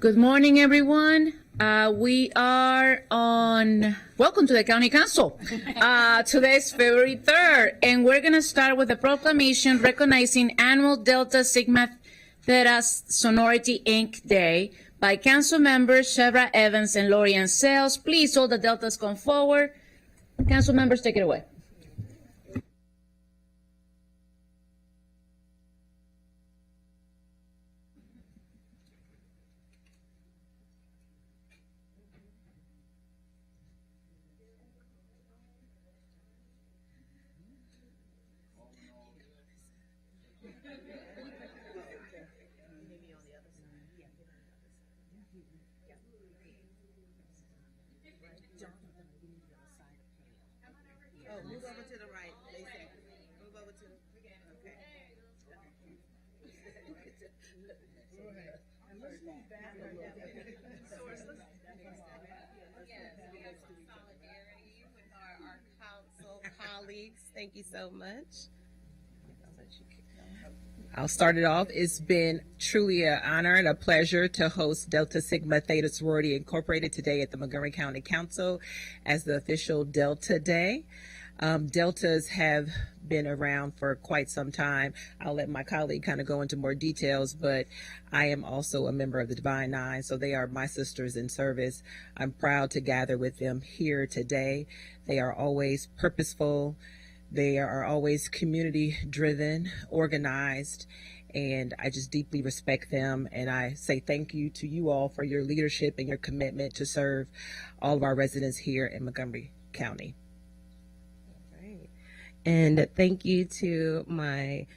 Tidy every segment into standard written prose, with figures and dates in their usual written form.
Good morning, everyone. We are on, welcome to the County Council. Today's February 3rd, and we're going to start with a proclamation recognizing annual Delta Sigma Theta Sonority Inc. Day by Council members Shevra Evans and Lorian Sales. Please, all the Deltas come forward. Council members, take it away. Move over to the right. They say, move over to, okay. Solidarity with our council colleagues. Thank you so much. I'll start it off. It's been truly an honor and a pleasure to host Delta Sigma Theta Sorority Incorporated today at the Montgomery County Council as the official Delta Day. Deltas have been around for quite some time. I'll let my colleague kind of go into more details, but I am also a member of the Divine Nine, so they are my sisters in service. I'm proud to gather with them here today. They are always purposeful. They are always community driven, organized, and I just deeply respect them. And I say thank you to you all for your leadership and your commitment to serve all of our residents here in Montgomery County. And thank you to my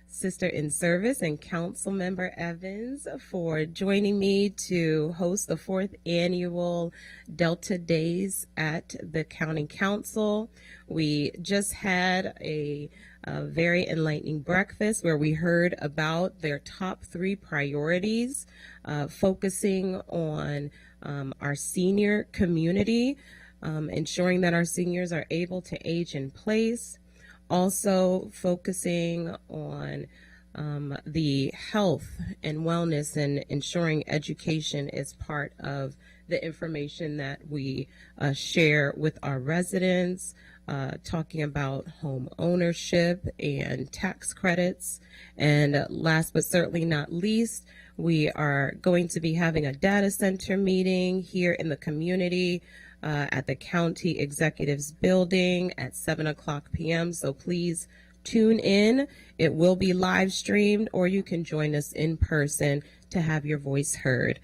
sister in service and council member Evans for joining me to host the 4th annual Delta Days at the County Council. We just had a very enlightening breakfast where we heard about their top 3 priorities, focusing on our senior community, ensuring that our seniors are able to age in place. Also focusing on the health and wellness and ensuring education is part of the information that we share with our residents, talking about home ownership and tax credits. And last but certainly not least, we are going to be having a data center meeting here in the community at the County Executives Building at 7:00 p.m. So please tune in. It will be live streamed, or you can join us in person to have your voice heard.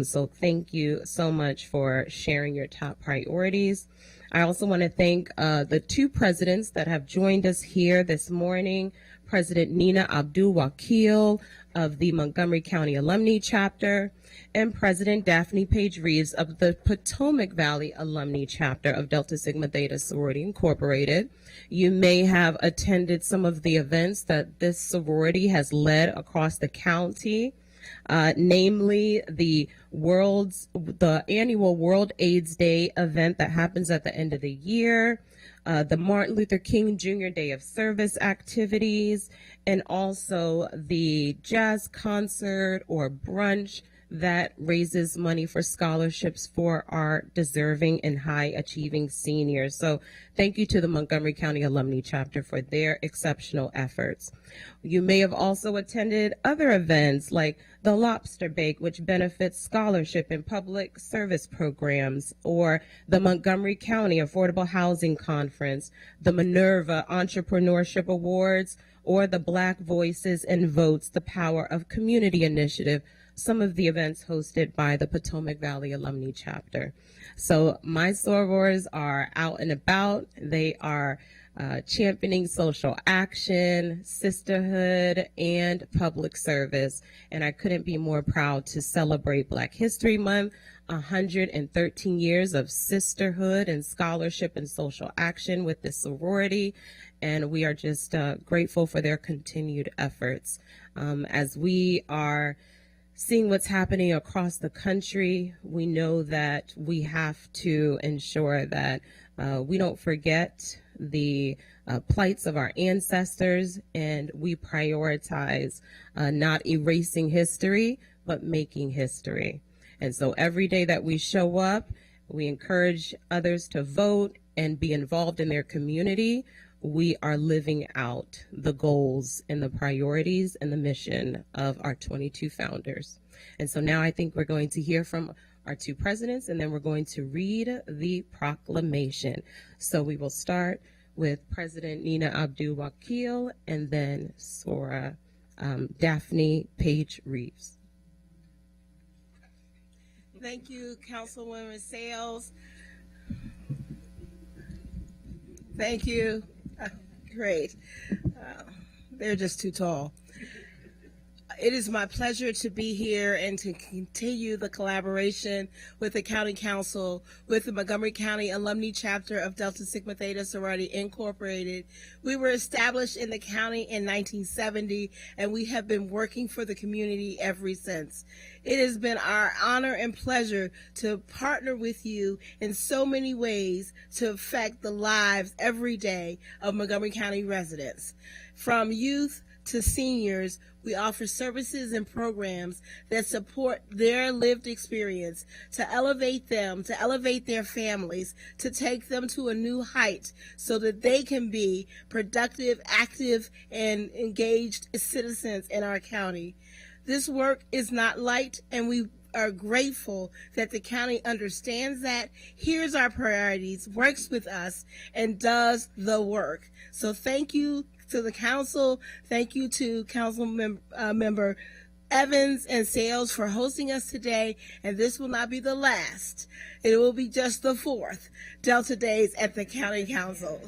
So thank you so much for sharing your top priorities. I also want to thank the 2 presidents that have joined us here this morning. President Nina Abdul-Wakil of the Montgomery County Alumni Chapter, and President Daphne Page Reeves of the Potomac Valley Alumni Chapter of Delta Sigma Theta Sorority Incorporated. You may have attended some of the events that this sorority has led across the county, namely the annual World AIDS Day event that happens at the end of the year, the Martin Luther King Jr. Day of Service activities, and also the jazz concert or brunch that raises money for scholarships for our deserving and high achieving seniors. So thank you to the Montgomery County Alumni Chapter for their exceptional efforts. You may have also attended other events like the Lobster Bake, which benefits scholarship and public service programs, or the Montgomery County Affordable Housing Conference, the Minerva Entrepreneurship Awards, or the Black Voices and Votes, the Power of Community Initiative, some of the events hosted by the Potomac Valley Alumni Chapter. So my sorors are out and about. They are championing social action, sisterhood, and public service. And I couldn't be more proud to celebrate Black History Month, 113 years of sisterhood and scholarship and social action with this sorority. And we are just grateful for their continued efforts. As we are seeing what's happening across the country, we know that we have to ensure that we don't forget the plights of our ancestors, and we prioritize not erasing history, but making history. And so every day that we show up, we encourage others to vote and be involved in their community. We are living out the goals and the priorities and the mission of our 22 founders. And so now I think we're going to hear from our two presidents, and then we're going to read the proclamation. So we will start with President Nina Abdul-Wakil and then Sora Daphne Page Reeves. Thank you, Councilwoman Sales. Thank you. Great. They're just too tall. It is my pleasure to be here and to continue the collaboration with the County Council, with the Montgomery County Alumni Chapter of Delta Sigma Theta Sorority Incorporated. We were established in the county in 1970, and we have been working for the community ever since. It has been our honor and pleasure to partner with you in so many ways to affect the lives every day of Montgomery County residents. From youth to seniors, we offer services and programs that support their lived experience, to elevate them, to elevate their families, to take them to a new height so that they can be productive, active, and engaged citizens in our county. This work is not light, and we are grateful that the county understands that, hears our priorities, works with us, and does the work. So thank you to the council. Thank you to Council Member Evans and Sales for hosting us today. And this will not be the last. It will be just the fourth Delta Days at the County Council.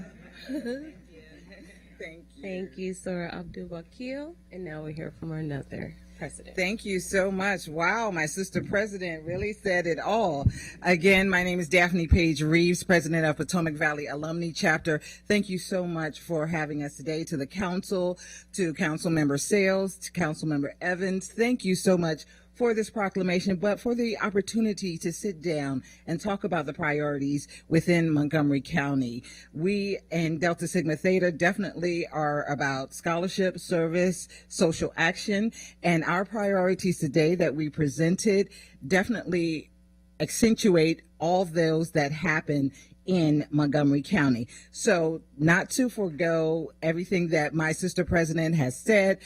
Thank you, Sora Abdul-Wakil. And now we'll hear from another president. Thank you so much. Wow, my sister president really said it all. Again, my name is Daphne Page Reeves, president of Potomac Valley Alumni Chapter. Thank you so much for having us today. To the council, to Council Member Sales, to Council Member Evans, thank you so much for this proclamation, but for the opportunity to sit down and talk about the priorities within Montgomery County. We in Delta Sigma Theta definitely are about scholarship, service, social action, and our priorities today that we presented definitely accentuate all those that happen in Montgomery County. So not to forego everything that my sister president has said,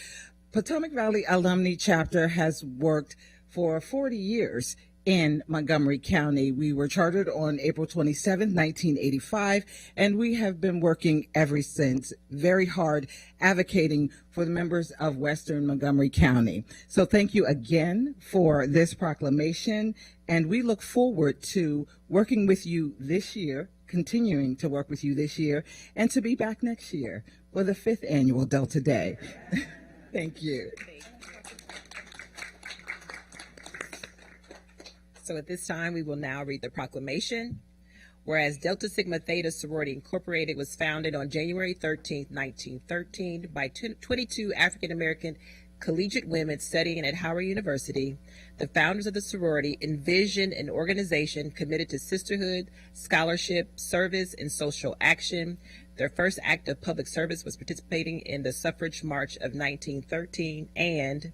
Potomac Valley Alumni Chapter has worked for 40 years in Montgomery County. We were chartered on April 27, 1985, and we have been working ever since, very hard, advocating for the members of Western Montgomery County. So thank you again for this proclamation, and we look forward to working with you this year, continuing to work with you this year, and to be back next year for the 5th annual Delta Day. Thank you. So at this time, we will now read the proclamation. Whereas Delta Sigma Theta Sorority Incorporated was founded on January 13, 1913 by 22 African-American collegiate women studying at Howard University, the founders of the sorority envisioned an organization committed to sisterhood, scholarship, service, and social action. Their first act of public service was participating in the suffrage march of 1913, and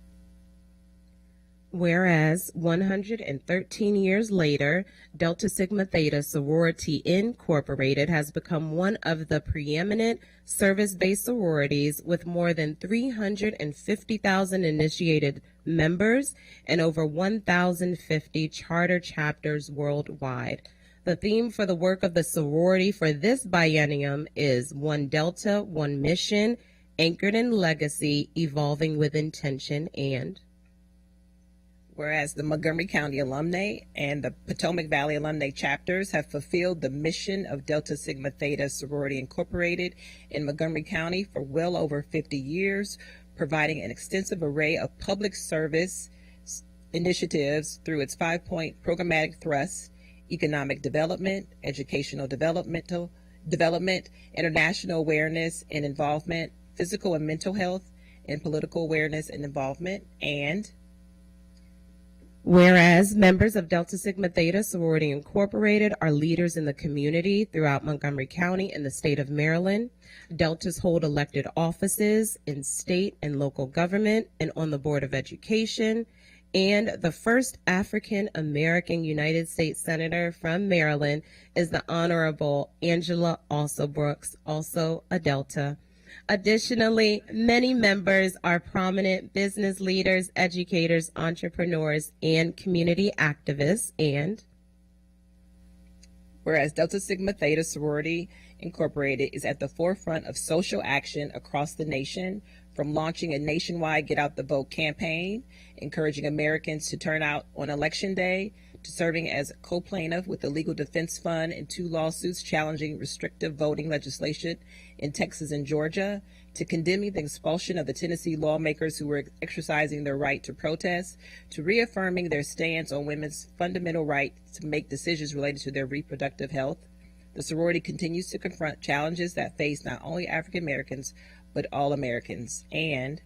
whereas 113 years later, Delta Sigma Theta Sorority Incorporated has become one of the preeminent service-based sororities with more than 350,000 initiated members and over 1,050 charter chapters worldwide. The theme for the work of the sorority for this biennium is One Delta, One Mission, Anchored in Legacy, Evolving with Intention, and whereas the Montgomery County Alumni and the Potomac Valley Alumni chapters have fulfilled the mission of Delta Sigma Theta Sorority Incorporated in Montgomery County for well over 50 years, providing an extensive array of public service initiatives through its 5-point programmatic thrust: economic development, educational development, international awareness and involvement, physical and mental health, and political awareness and involvement, and whereas members of Delta Sigma Theta Sorority Incorporated are leaders in the community throughout Montgomery County and the state of Maryland. Deltas hold elected offices in state and local government and on the Board of Education. And the first African American United States Senator from Maryland is the Honorable Angela Also Brooks, also a Delta. Additionally, many members are prominent business leaders, educators, entrepreneurs, and community activists. And whereas Delta Sigma Theta Sorority Incorporated is at the forefront of social action across the nation, from launching a nationwide Get Out the Vote campaign, encouraging Americans to turn out on Election Day, to serving as co-plaintiff with the Legal Defense Fund in 2 lawsuits challenging restrictive voting legislation in Texas and Georgia, to condemning the expulsion of the Tennessee lawmakers who were exercising their right to protest, to reaffirming their stance on women's fundamental right to make decisions related to their reproductive health. The sorority continues to confront challenges that face not only African Americans, but all Americans. And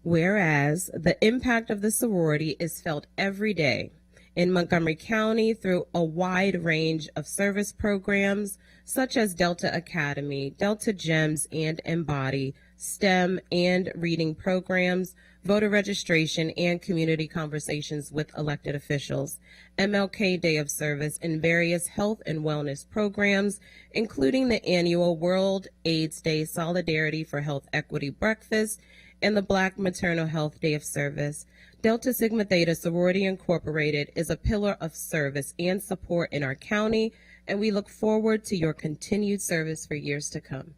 whereas the impact of the sorority is felt every day in Montgomery County through a wide range of service programs such as Delta Academy, Delta Gems and Embody, STEM and reading programs, voter registration, and community conversations with elected officials, MLK Day of Service, and various health and wellness programs, including the annual World AIDS Day Solidarity for Health Equity Breakfast and the Black Maternal Health Day of Service. Delta Sigma Theta Sorority Incorporated is a pillar of service and support in our county, and we look forward to your continued service for years to come.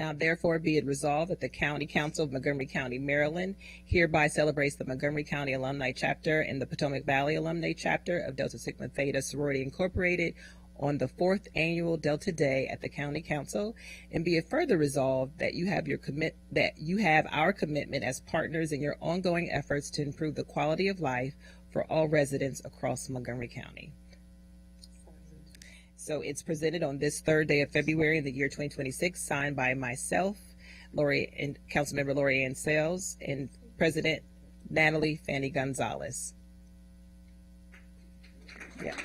now therefore be it resolved that the County Council of Montgomery County, Maryland hereby celebrates the Montgomery County Alumni Chapter and the Potomac Valley Alumni Chapter of Delta Sigma Theta Sorority Incorporated on the 4th annual Delta Day at the County Council, and be it further resolved that you have our commitment as partners in your ongoing efforts to improve the quality of life for all residents across Montgomery County. So it's presented on this 3rd day of February in the year 2026, signed by myself, Lori and Councilmember Lori Ann Sales, and President Natalie Fanny Gonzalez. Yeah.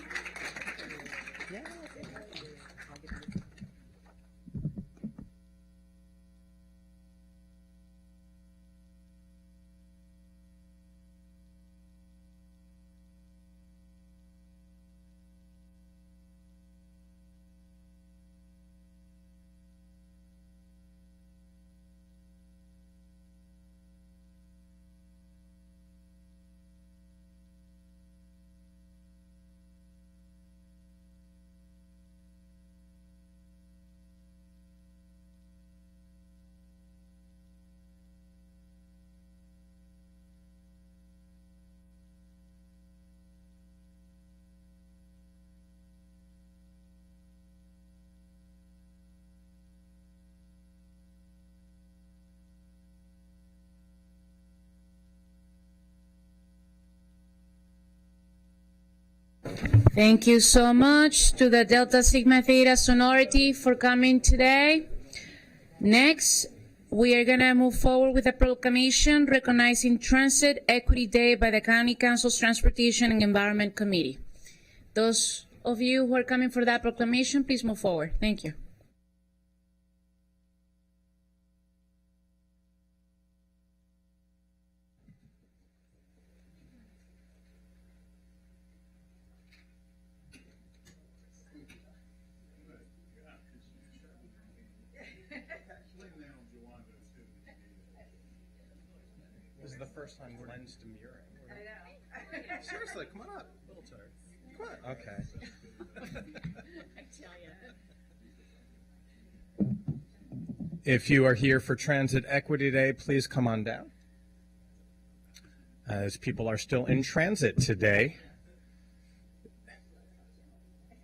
Thank you so much to the Delta Sigma Theta Sonority for coming today. Next, we are going to move forward with a proclamation recognizing Transit Equity Day by the County Council's Transportation and Environment Committee. Those of you who are coming for that proclamation, please move forward. Thank you. This is the first time Glenn's demurring. I know. Seriously, come on up. Little tired. Come on. Okay. I tell you. If you are here for Transit Equity Day, please come on down. As people are still in transit today.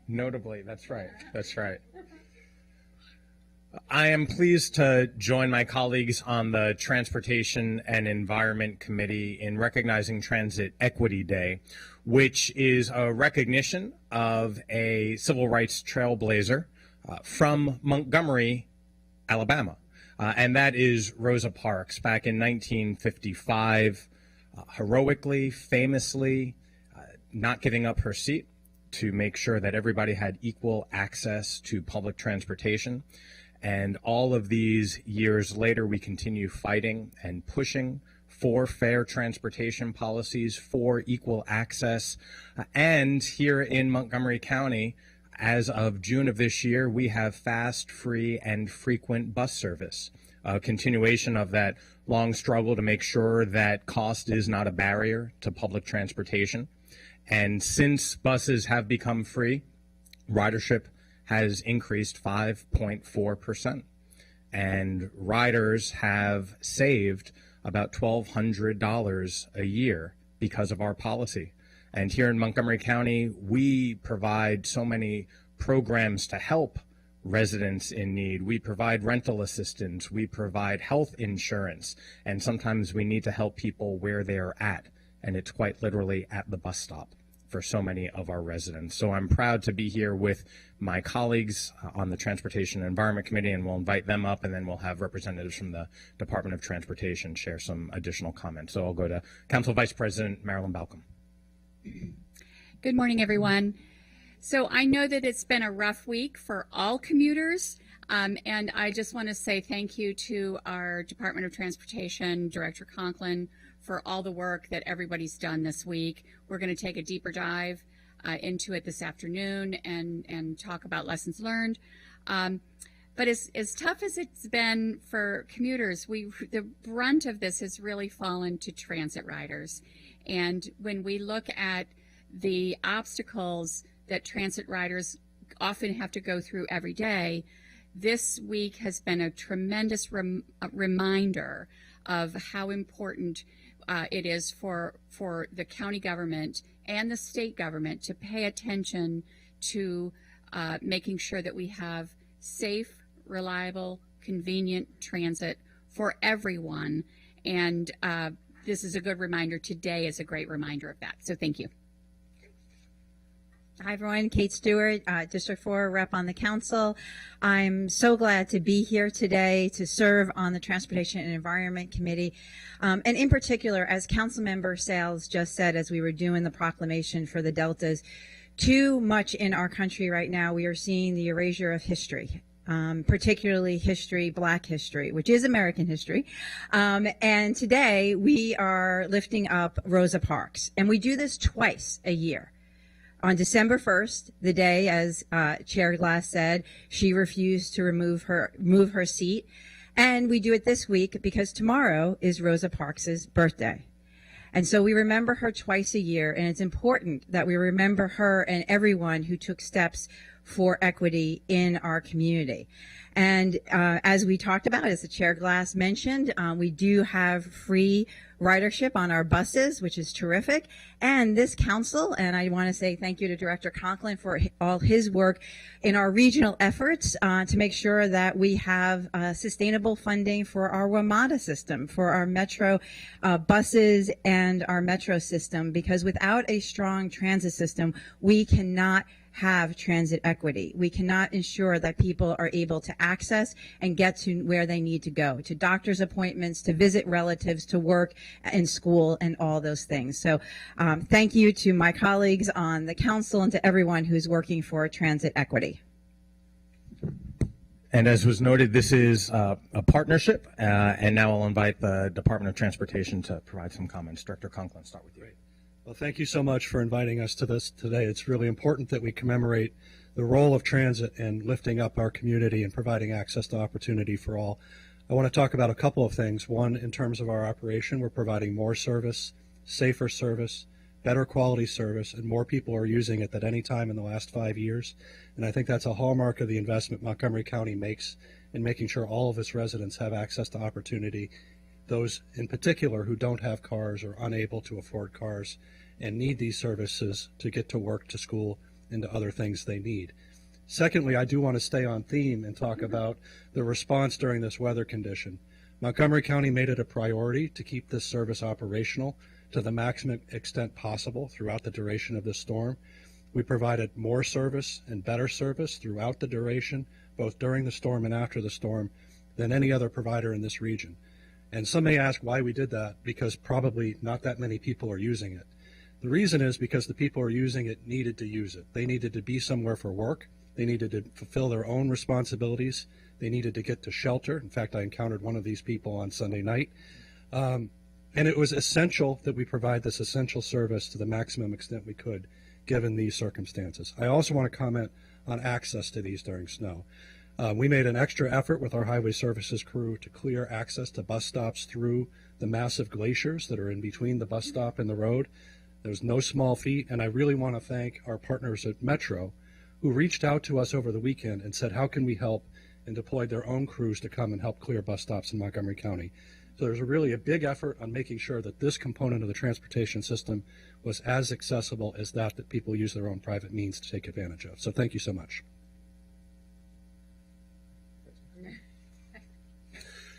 Notably, that's right. That's right. I am pleased to join my colleagues on the Transportation and Environment Committee in recognizing Transit Equity Day, which is a recognition of a civil rights trailblazer from Montgomery, Alabama. And that is Rosa Parks. Back in 1955, heroically, famously, not giving up her seat to make sure that everybody had equal access to public transportation. And all of these years later, we continue fighting and pushing for fair transportation policies, for equal access. And here in Montgomery County, as of June of this year, we have fast, free, and frequent bus service. A continuation of that long struggle to make sure that cost is not a barrier to public transportation. And since buses have become free, ridership has increased 5.4%. And riders have saved about $1,200 a year because of our policy. And here in Montgomery County, we provide so many programs to help residents in need. We provide rental assistance, we provide health insurance, and sometimes we need to help people where they are at, and it's quite literally at the bus stop for so many of our residents. So I'm proud to be here with my colleagues on the Transportation and Environment Committee, and we'll invite them up, and then we'll have representatives from the Department of Transportation share some additional comments. So I'll go to Council Vice President Marilyn Balcom. Good morning, everyone. So I know that it's been a rough week for all commuters, and I just want to say thank you to our Department of Transportation, Director Conklin, for all the work that everybody's done this week. We're going to take a deeper dive into it this afternoon and talk about lessons learned. But as tough as it's been for commuters, the brunt of this has really fallen to transit riders. And when we look at the obstacles that transit riders often have to go through every day, this week has been a tremendous reminder of how important it is for the county government and the state government to pay attention to making sure that we have safe, reliable, convenient transit for everyone. And this is a good reminder. Today is a great reminder of that. So thank you. Hi, everyone. Kate Stewart, District 4 rep on the council. I'm so glad to be here today to serve on the Transportation and Environment Committee. And in particular, as Councilmember Sales just said, as we were doing the proclamation for the Deltas, too much in our country right now, we are seeing the erasure of history. Particularly history, Black history, which is American history. And today we are lifting up Rosa Parks. And we do this twice a year. On December 1st, the day, as Chair Glass said, she refused to move her seat. And we do it this week because tomorrow is Rosa Parks' birthday. And so we remember her twice a year, and it's important that we remember her and everyone who took steps for equity in our community. And as we talked about, as the Chair Glass mentioned, we do have free ridership on our buses, which is terrific. And this council, and I want to say thank you to Director Conklin for all his work in our regional efforts to make sure that we have sustainable funding for our WMATA system, for our metro buses and our metro system, because without a strong transit system, we cannot have transit equity. We cannot ensure that people are able to access and get to where they need to go, to doctor's appointments, to visit relatives, to work and school, and all those things. So thank you to my colleagues on the council and to everyone who's working for transit equity. And as was noted, this is a partnership, and now I'll invite the Department of Transportation to provide some comments. Director Conklin, start with you. Well, thank you so much for inviting us to this today. It's really important that we commemorate the role of transit in lifting up our community and providing access to opportunity for all. I want to talk about a couple of things. One, in terms of our operation, we're providing more service, safer service, better quality service, and more people are using it than any time in the last 5 years. And I think that's a hallmark of the investment Montgomery County makes in making sure all of its residents have access to opportunity, those in particular who don't have cars or unable to afford cars and need these services to get to work, to school, and to other things they need. Secondly, I do want to stay on theme and talk about the response during this weather condition. Montgomery County made it a priority to keep this service operational to the maximum extent possible throughout the duration of this storm. We provided more service and better service throughout the duration, both during the storm and after the storm, than any other provider in this region. And some may ask why we did that, because probably not that many people are using it. The reason is because the people who are using it needed to use it. They needed to be somewhere for work, They needed to fulfill their own responsibilities. They needed to get to shelter. In fact, I encountered one of these people on Sunday night. And it was essential that we provide this essential service to the maximum extent we could, given these circumstances. I also want to comment on access to these during snow. We made an extra effort with our highway services crew to clear access to bus stops through the massive glaciers that are in between the bus stop and the road. There's no small feat, and I really want to thank our partners at Metro who reached out to us over the weekend and said, how can we help, and deployed their own crews to come and help clear bus stops in Montgomery County. So there's really a big effort on making sure that this component of the transportation system was as accessible as that people use their own private means to take advantage of. So thank you so much.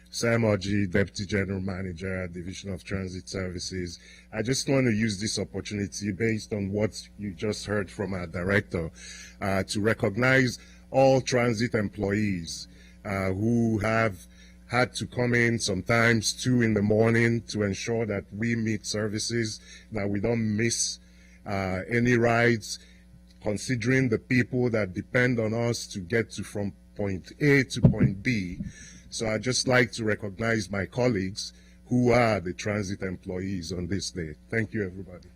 Sam Oji, Deputy General Manager, Division of Transit Services. I just want to use this opportunity, based on what you just heard from our director, to recognize all transit employees who have had to come in sometimes 2 in the morning to ensure that we meet services, that we don't miss any rides, considering the people that depend on us to get to from point A to point B. So I'd just like to recognize my colleagues who are the transit employees on this day. Thank you, everybody.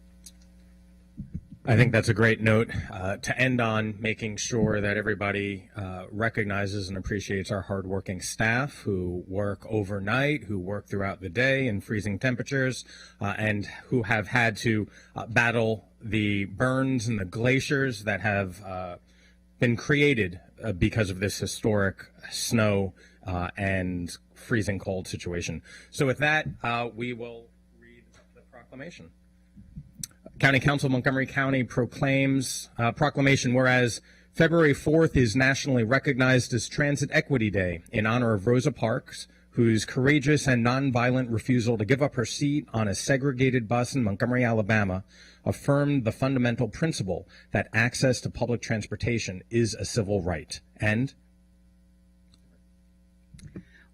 I think that's a great note to end on, making sure that everybody recognizes and appreciates our hardworking staff who work overnight, who work throughout the day in freezing temperatures, and who have had to battle the burns and the glaciers that have been created because of this historic snow and freezing cold situation. So with that, we will read the proclamation. County Council, Montgomery County proclaims proclamation, whereas February 4th is nationally recognized as Transit Equity Day in honor of Rosa Parks, whose courageous and nonviolent refusal to give up her seat on a segregated bus in Montgomery, Alabama, affirmed the fundamental principle that access to public transportation is a civil right. And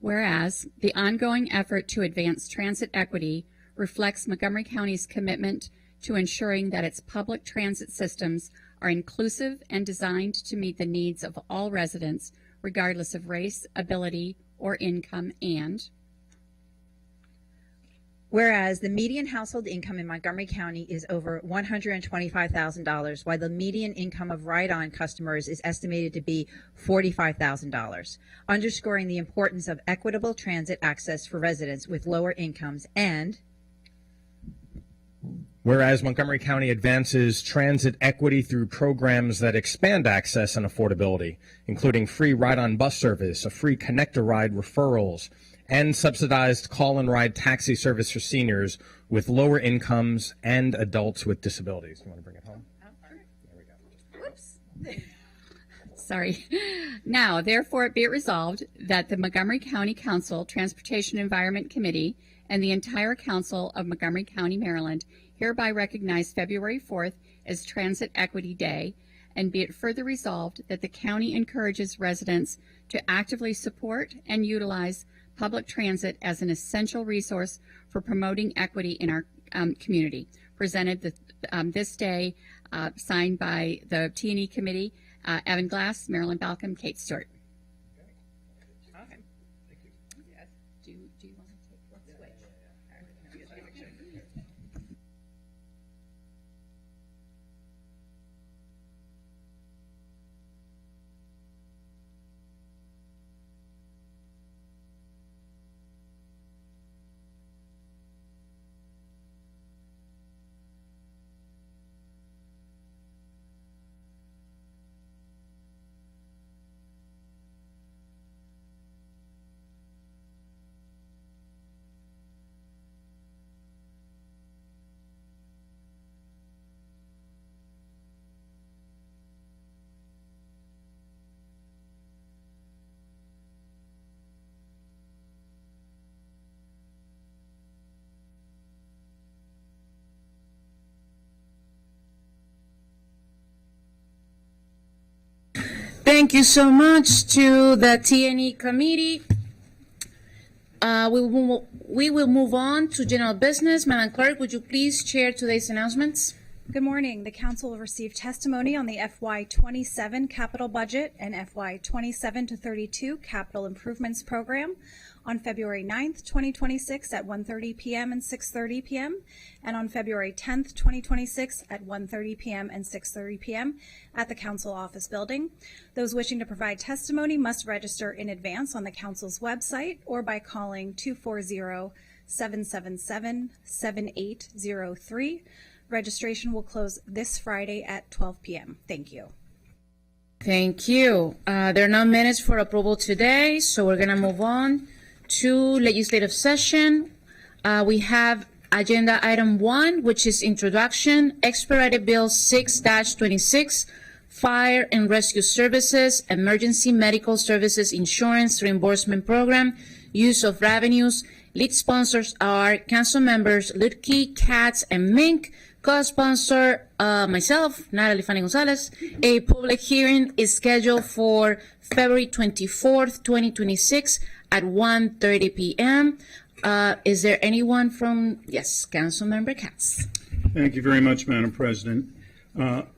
whereas the ongoing effort to advance transit equity reflects Montgomery County's commitment to ensuring that its public transit systems are inclusive and designed to meet the needs of all residents, regardless of race, ability, or income. And whereas the median household income in Montgomery County is over $125,000, while the median income of ride-on customers is estimated to be $45,000, underscoring the importance of equitable transit access for residents with lower incomes. And whereas Montgomery County advances transit equity through programs that expand access and affordability, including free ride-on bus service, a free connector ride referrals, and subsidized call-and-ride taxi service for seniors with lower incomes and adults with disabilities. You want to bring it home? There we go. Whoops. Sorry. Now, therefore, it be it resolved that the Montgomery County Council Transportation Environment Committee and the entire Council of Montgomery County, Maryland, hereby recognize February 4th as Transit Equity Day, and be it further resolved that the county encourages residents to actively support and utilize public transit as an essential resource for promoting equity in our community. Presented this day, signed by the T&E Committee, Evan Glass, Marilyn Balcom, Kate Stewart. Okay. Yes. Do you want to take what's which? Thank you so much to the T&E committee. We will move on to general business. Madam Clerk, would you please chair today's announcements? Good morning. The council will receive testimony on the FY27 capital budget and FY27 to 32 capital improvements program on February 9th, 2026 at 1:30 p.m. and 6:30 p.m. and on February 10th, 2026 at 1:30 p.m. and 6:30 p.m. at the council office building. Those wishing to provide testimony must register in advance on the council's website or by calling 240-777-7803. Registration will close this Friday at 12 p.m. Thank you. Thank you. There are no minutes for approval today, so we're going to move on to legislative session. We have agenda item 1, which is introduction, expedited bill 6-26, fire and rescue services, emergency medical services insurance reimbursement program, use of revenues. Lead sponsors are council members Lutke, Katz, and Mink. Co-sponsor, myself, Natalie Fanny Gonzalez. A public hearing is scheduled for February 24th, 2026 at 1:30 p.m. Is there anyone from, yes, Councilmember Katz. Thank you very much, Madam President.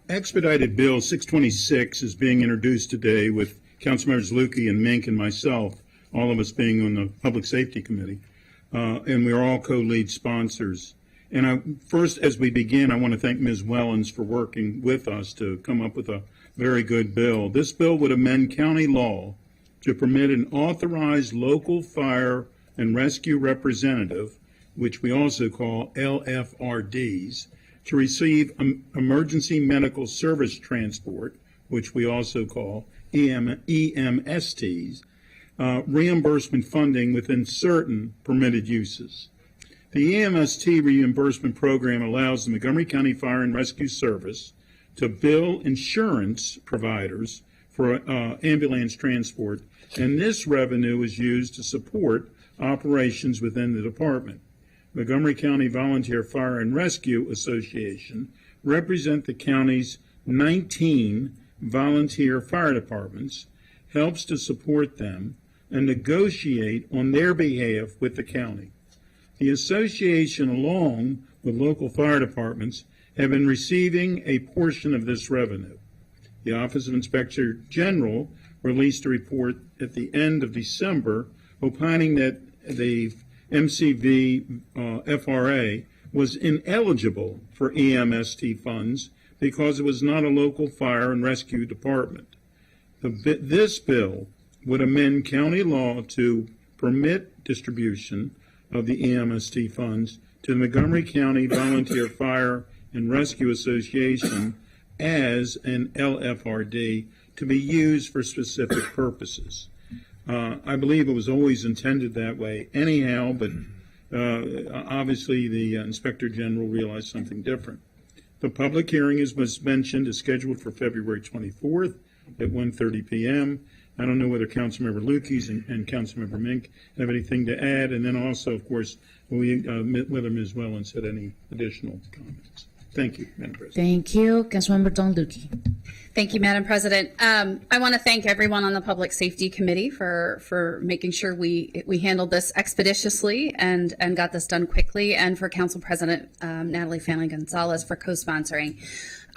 Expedited Bill 626 is being introduced today with Councilmembers Lukey and Mink and myself, all of us being on the Public Safety Committee, and we are all co-lead sponsors. And first, as we begin, I want to thank Ms. Wellens for working with us to come up with a very good bill. This bill would amend county law to permit an authorized local fire and rescue representative, which we also call LFRDs, to receive emergency medical service transport, which we also call EMSTs, reimbursement funding within certain permitted uses. The EMST reimbursement program allows the Montgomery County Fire and Rescue Service to bill insurance providers for ambulance transport, and this revenue is used to support operations within the department. Montgomery County Volunteer Fire and Rescue Association represent the county's 19 volunteer fire departments, helps to support them, and negotiate on their behalf with the county. The association, along with local fire departments, have been receiving a portion of this revenue. The Office of Inspector General released a report at the end of December opining that the MCV FRA was ineligible for EMST funds because it was not a local fire and rescue department. This bill would amend county law to permit distribution of the EMST funds to the Montgomery County Volunteer Fire and Rescue Association as an LFRD to be used for specific purposes. I believe it was always intended that way anyhow, but obviously the Inspector General realized something different. The public hearing, as was mentioned, is scheduled for February 24th at 1:30 p.m. I don't know whether Councilmember Lukes and Councilmember Mink have anything to add, and then also, of course, whether Ms. Wellens had any additional comments. Thank you, Madam President. Thank you. Councilmember Don Lukey. Thank you, Madam President. I want to thank everyone on the Public Safety Committee for making sure we handled this expeditiously and got this done quickly, and for Council President Natalie Fanny Gonzalez for co-sponsoring.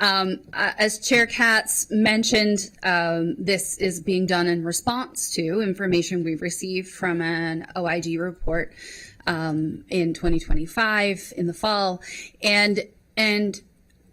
As Chair Katz mentioned, this is being done in response to information we've received from an OIG report in 2025 in the fall, and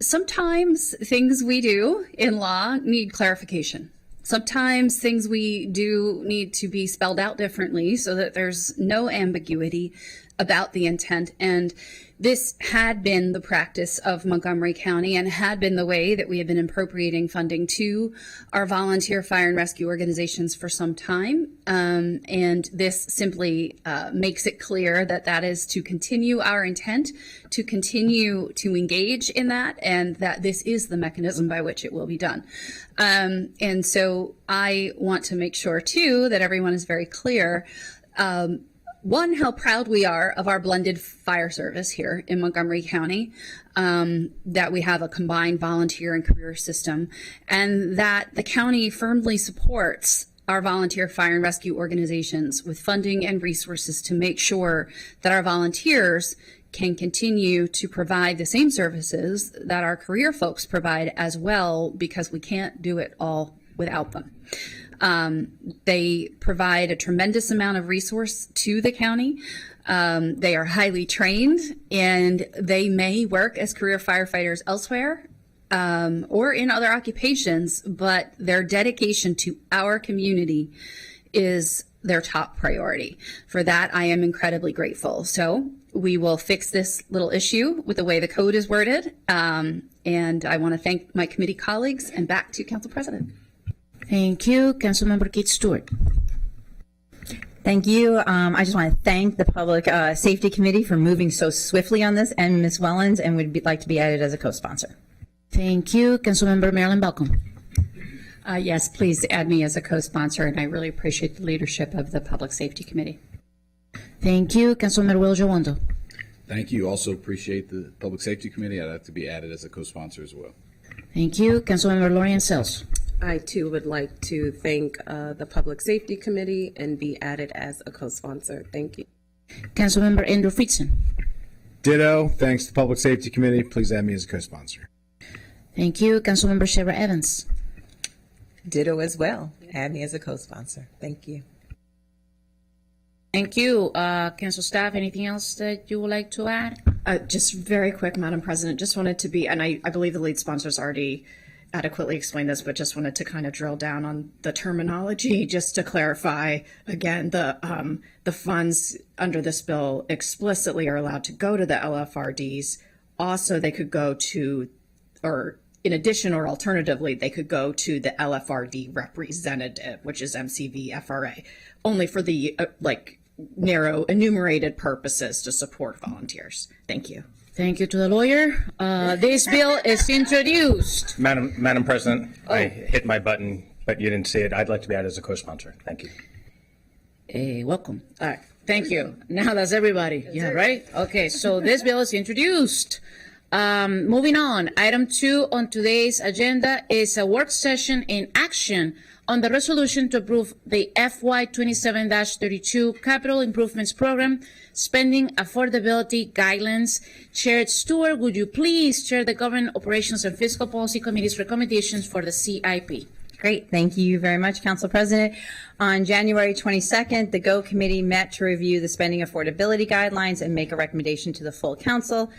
sometimes things we do in law need clarification. Sometimes things we do need to be spelled out differently so that there's no ambiguity about the intent. And this had been the practice of Montgomery County and had been the way that we have been appropriating funding to our volunteer fire and rescue organizations for some time. And this simply makes it clear that that is to continue our intent, to continue to engage in that, and that this is the mechanism by which it will be done. And so I want to make sure, too, that everyone is very clear. One, how proud we are of our blended fire service here in Montgomery County, that we have a combined volunteer and career system, and that the county firmly supports our volunteer fire and rescue organizations with funding and resources to make sure that our volunteers can continue to provide the same services that our career folks provide as well, because we can't do it all without them. They provide a tremendous amount of resource to the county. They are highly trained, and they may work as career firefighters elsewhere or in other occupations, but their dedication to our community is their top priority. For that, I am incredibly grateful. So we will fix this little issue with the way the code is worded. And I want to thank my committee colleagues, and back to Council President. Thank you. Councilmember Keith Stewart. Thank you. I just want to thank the Public Safety Committee for moving so swiftly on this, and Ms. Wellens, and would like to be added as a co-sponsor. Thank you. Councilmember Marilyn Balcom. Yes, please add me as a co-sponsor, and I really appreciate the leadership of the Public Safety Committee. Thank you. Councilmember Will Jowondo. Thank you. Also appreciate the Public Safety Committee. I'd like to be added as a co-sponsor as well. Thank you. Councilmember Lorian Sells. I too would like to thank the Public Safety Committee and be added as a co-sponsor. Thank you. Councilmember Andrew Friedson. Ditto. Thanks to the Public Safety Committee. Please add me as a co-sponsor. Thank you. Councilmember Shara Evans. Ditto as well. Add me as a co-sponsor. Thank you. Thank you. Council staff, anything else that you would like to add? Just very quick, Madam President, just wanted to be, and I believe the lead sponsors already adequately explained this, but just wanted to kind of drill down on the terminology, just to clarify again, the funds under this bill explicitly are allowed to go to the LFRDs. Also, they could go to, or in addition or alternatively, they could go to the LFRD representative, which is MCV FRA, only for the narrow enumerated purposes to support volunteers. Thank you. Thank you to the lawyer. This bill is introduced. Madam President, I hit my button, but you didn't see it. I'd like to be added as a co-sponsor. Thank you. Welcome. All right. Thank you. Now that's everybody. Yeah, right? Okay, so this bill is introduced. Moving on, item 2 on today's agenda is a work session in action on the resolution to approve the FY 27-32 Capital Improvements Program Spending Affordability Guidelines. Chair Stewart, would you please share the Government Operations and Fiscal Policy Committee's recommendations for the CIP? Great. Thank you very much, Council President. On January 22nd, the GO Committee met to review the spending affordability guidelines and make a recommendation to the full council.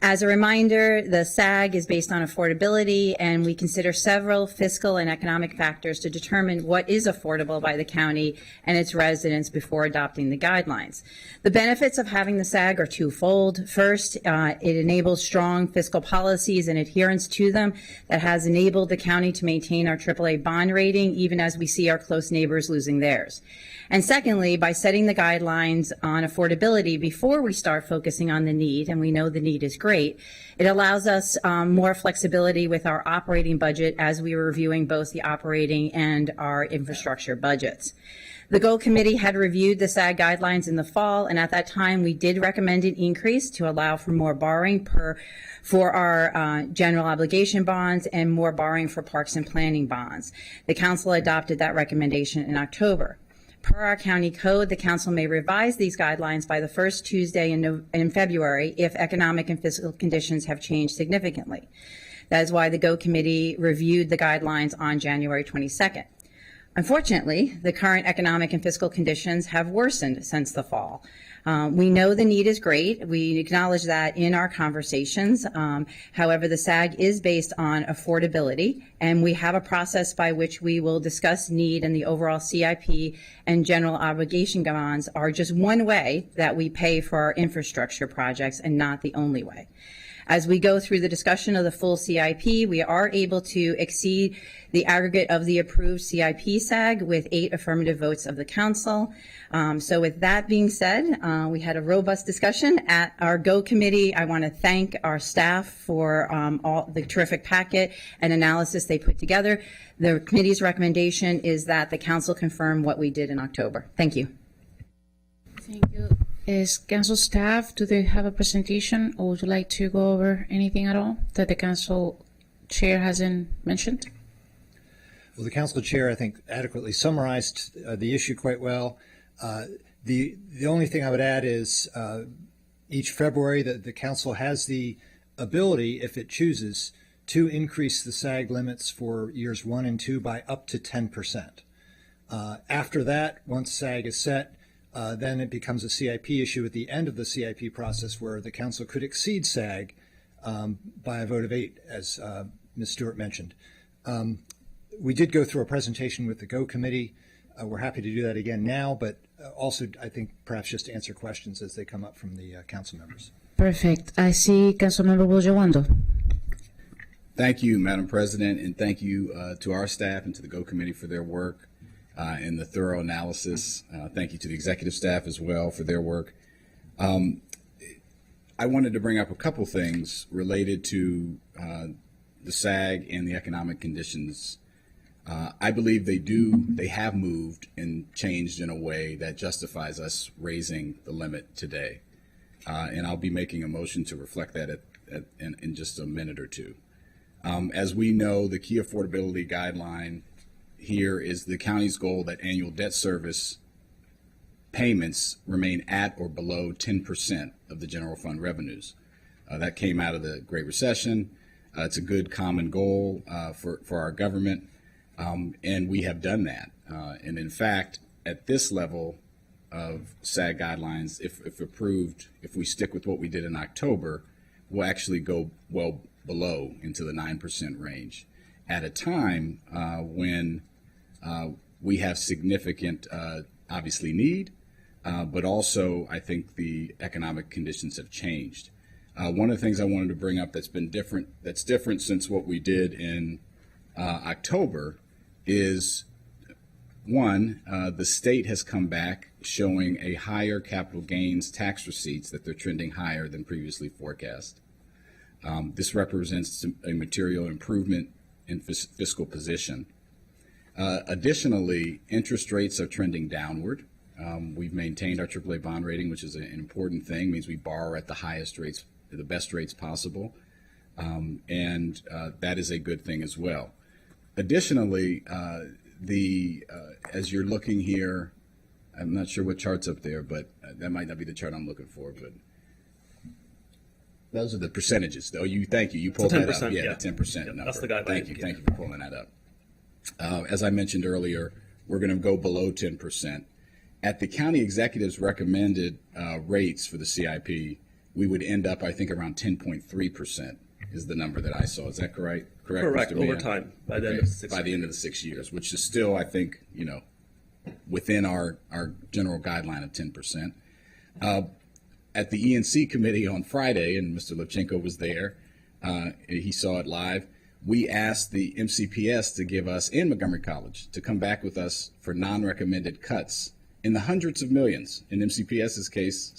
As a reminder, the SAG is based on affordability, and we consider several fiscal and economic factors to determine what is affordable by the county and its residents before adopting the guidelines. The benefits of having the SAG are twofold. First, it enables strong fiscal policies and adherence to them that has enabled the county to maintain our AAA bond rating, even as we see our close neighbors losing theirs. And secondly, by setting the guidelines on affordability before we start focusing on the need, and we know the need is great, it allows us more flexibility with our operating budget as we were reviewing both the operating and our infrastructure budgets. The GO Committee had reviewed the SAG guidelines in the fall, and at that time we did recommend an increase to allow for more borrowing for our general obligation bonds and more borrowing for parks and planning bonds. The council adopted that recommendation in October. Per our county code, the council may revise these guidelines by the first Tuesday in February if economic and fiscal conditions have changed significantly. That is why the GO Committee reviewed the guidelines on January 22nd. Unfortunately, the current economic and fiscal conditions have worsened since the fall. We know the need is great. We acknowledge that in our conversations. However, the SAG is based on affordability, and we have a process by which we will discuss need, and the overall CIP and general obligation bonds are just one way that we pay for our infrastructure projects and not the only way. As we go through the discussion of the full CIP, we are able to exceed the aggregate of the approved CIP SAG with 8 affirmative votes of the council. So with that being said, we had a robust discussion at our GO Committee. I want to thank our staff for all the terrific packet and analysis they put together. The committee's recommendation is that the council confirm what we did in October. Thank you. Thank you. Is council staff, do they have a presentation, or would you like to go over anything at all that the council chair hasn't mentioned? Well, the council chair, I think, adequately summarized the issue quite well. The only thing I would add is Each February, the council has the ability, if it chooses, to increase the SAG limits for years 1 and 2 by up to 10%. After that, once SAG is set, then it becomes a CIP issue at the end of the CIP process where the council could exceed SAG by a vote of 8, as Ms. Stewart mentioned. We did go through a presentation with the GO committee. We're happy to do that again now, but also I think perhaps just to answer questions as they come up from the council members. Perfect. I see Councilmember Bojawando. Thank you, Madam President, and thank you to our staff and to the GO committee for their work and the thorough analysis. Thank you to the executive staff as well for their work. I wanted to bring up a couple things related to the SAG and the economic conditions. I believe they have moved and changed in a way that justifies us raising the limit today. And I'll be making a motion to reflect that in just a minute or two. As we know, the key affordability guideline here is the county's goal that annual debt service payments remain at or below 10% of the general fund revenues. That came out of the Great Recession. It's a good common goal for our government, and we have done that. And in fact, at this level of SAG guidelines, if approved, if we stick with what we did in October, we'll actually go well below into the 9% range at a time when we have significant, obviously, need, but also I think the economic conditions have changed. One of the things I wanted to bring up that's different since what we did in October is, one, the state has come back showing a higher capital gains tax receipts, that they're trending higher than previously forecast. This represents a material improvement in fiscal position. Additionally, interest rates are trending downward. We've maintained our AAA bond rating, which is an important thing. It means we borrow at the highest rates, the best rates possible, and that is a good thing as well. Additionally, as you're looking here, I'm not sure what chart's up there, but that might not be the chart I'm looking for, but those are the percentages. Though thank you. You pulled that up. Yeah, the 10% number. That's the guideline. Thank you for pulling that up. As I mentioned earlier, we're going to go below 10%. At the county executive's recommended rates for the CIP, we would end up, I think, around 10.3% is the number that I saw. Is that correct? Correct. Mr. Over Villa? time, by the end of 6 years. By the end of the 6 years, which is still, I think, within our general guideline of 10%. At the ENC committee on Friday, and Mr. Levchenko was there, he saw it live, we asked the MCPS to give us, and Montgomery College, to come back with us for non-recommended cuts in the hundreds of millions. In MCPS's case,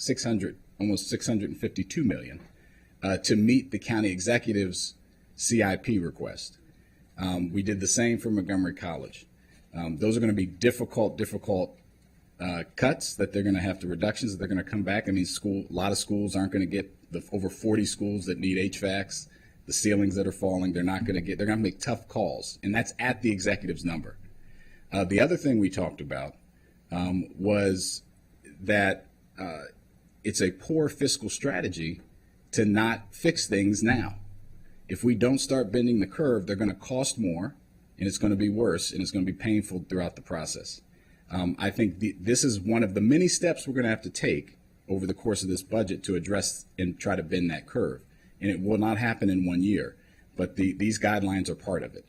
almost 652 million, to meet the county executive's CIP request. We did the same for Montgomery College. Those are going to be difficult cuts that they're going to have to, reductions that they're going to come back. I mean, a lot of schools aren't going to get the over 40 schools that need HVACs, the ceilings that are falling. They're going to make tough calls, and that's at the executive's number. The other thing we talked about was that it's a poor fiscal strategy to not fix things now. If we don't start bending the curve, they're going to cost more, and it's going to be worse, and it's going to be painful throughout the process. I think this is one of the many steps we're going to have to take over the course of this budget to address and try to bend that curve. And it will not happen in 1 year, but these guidelines are part of it.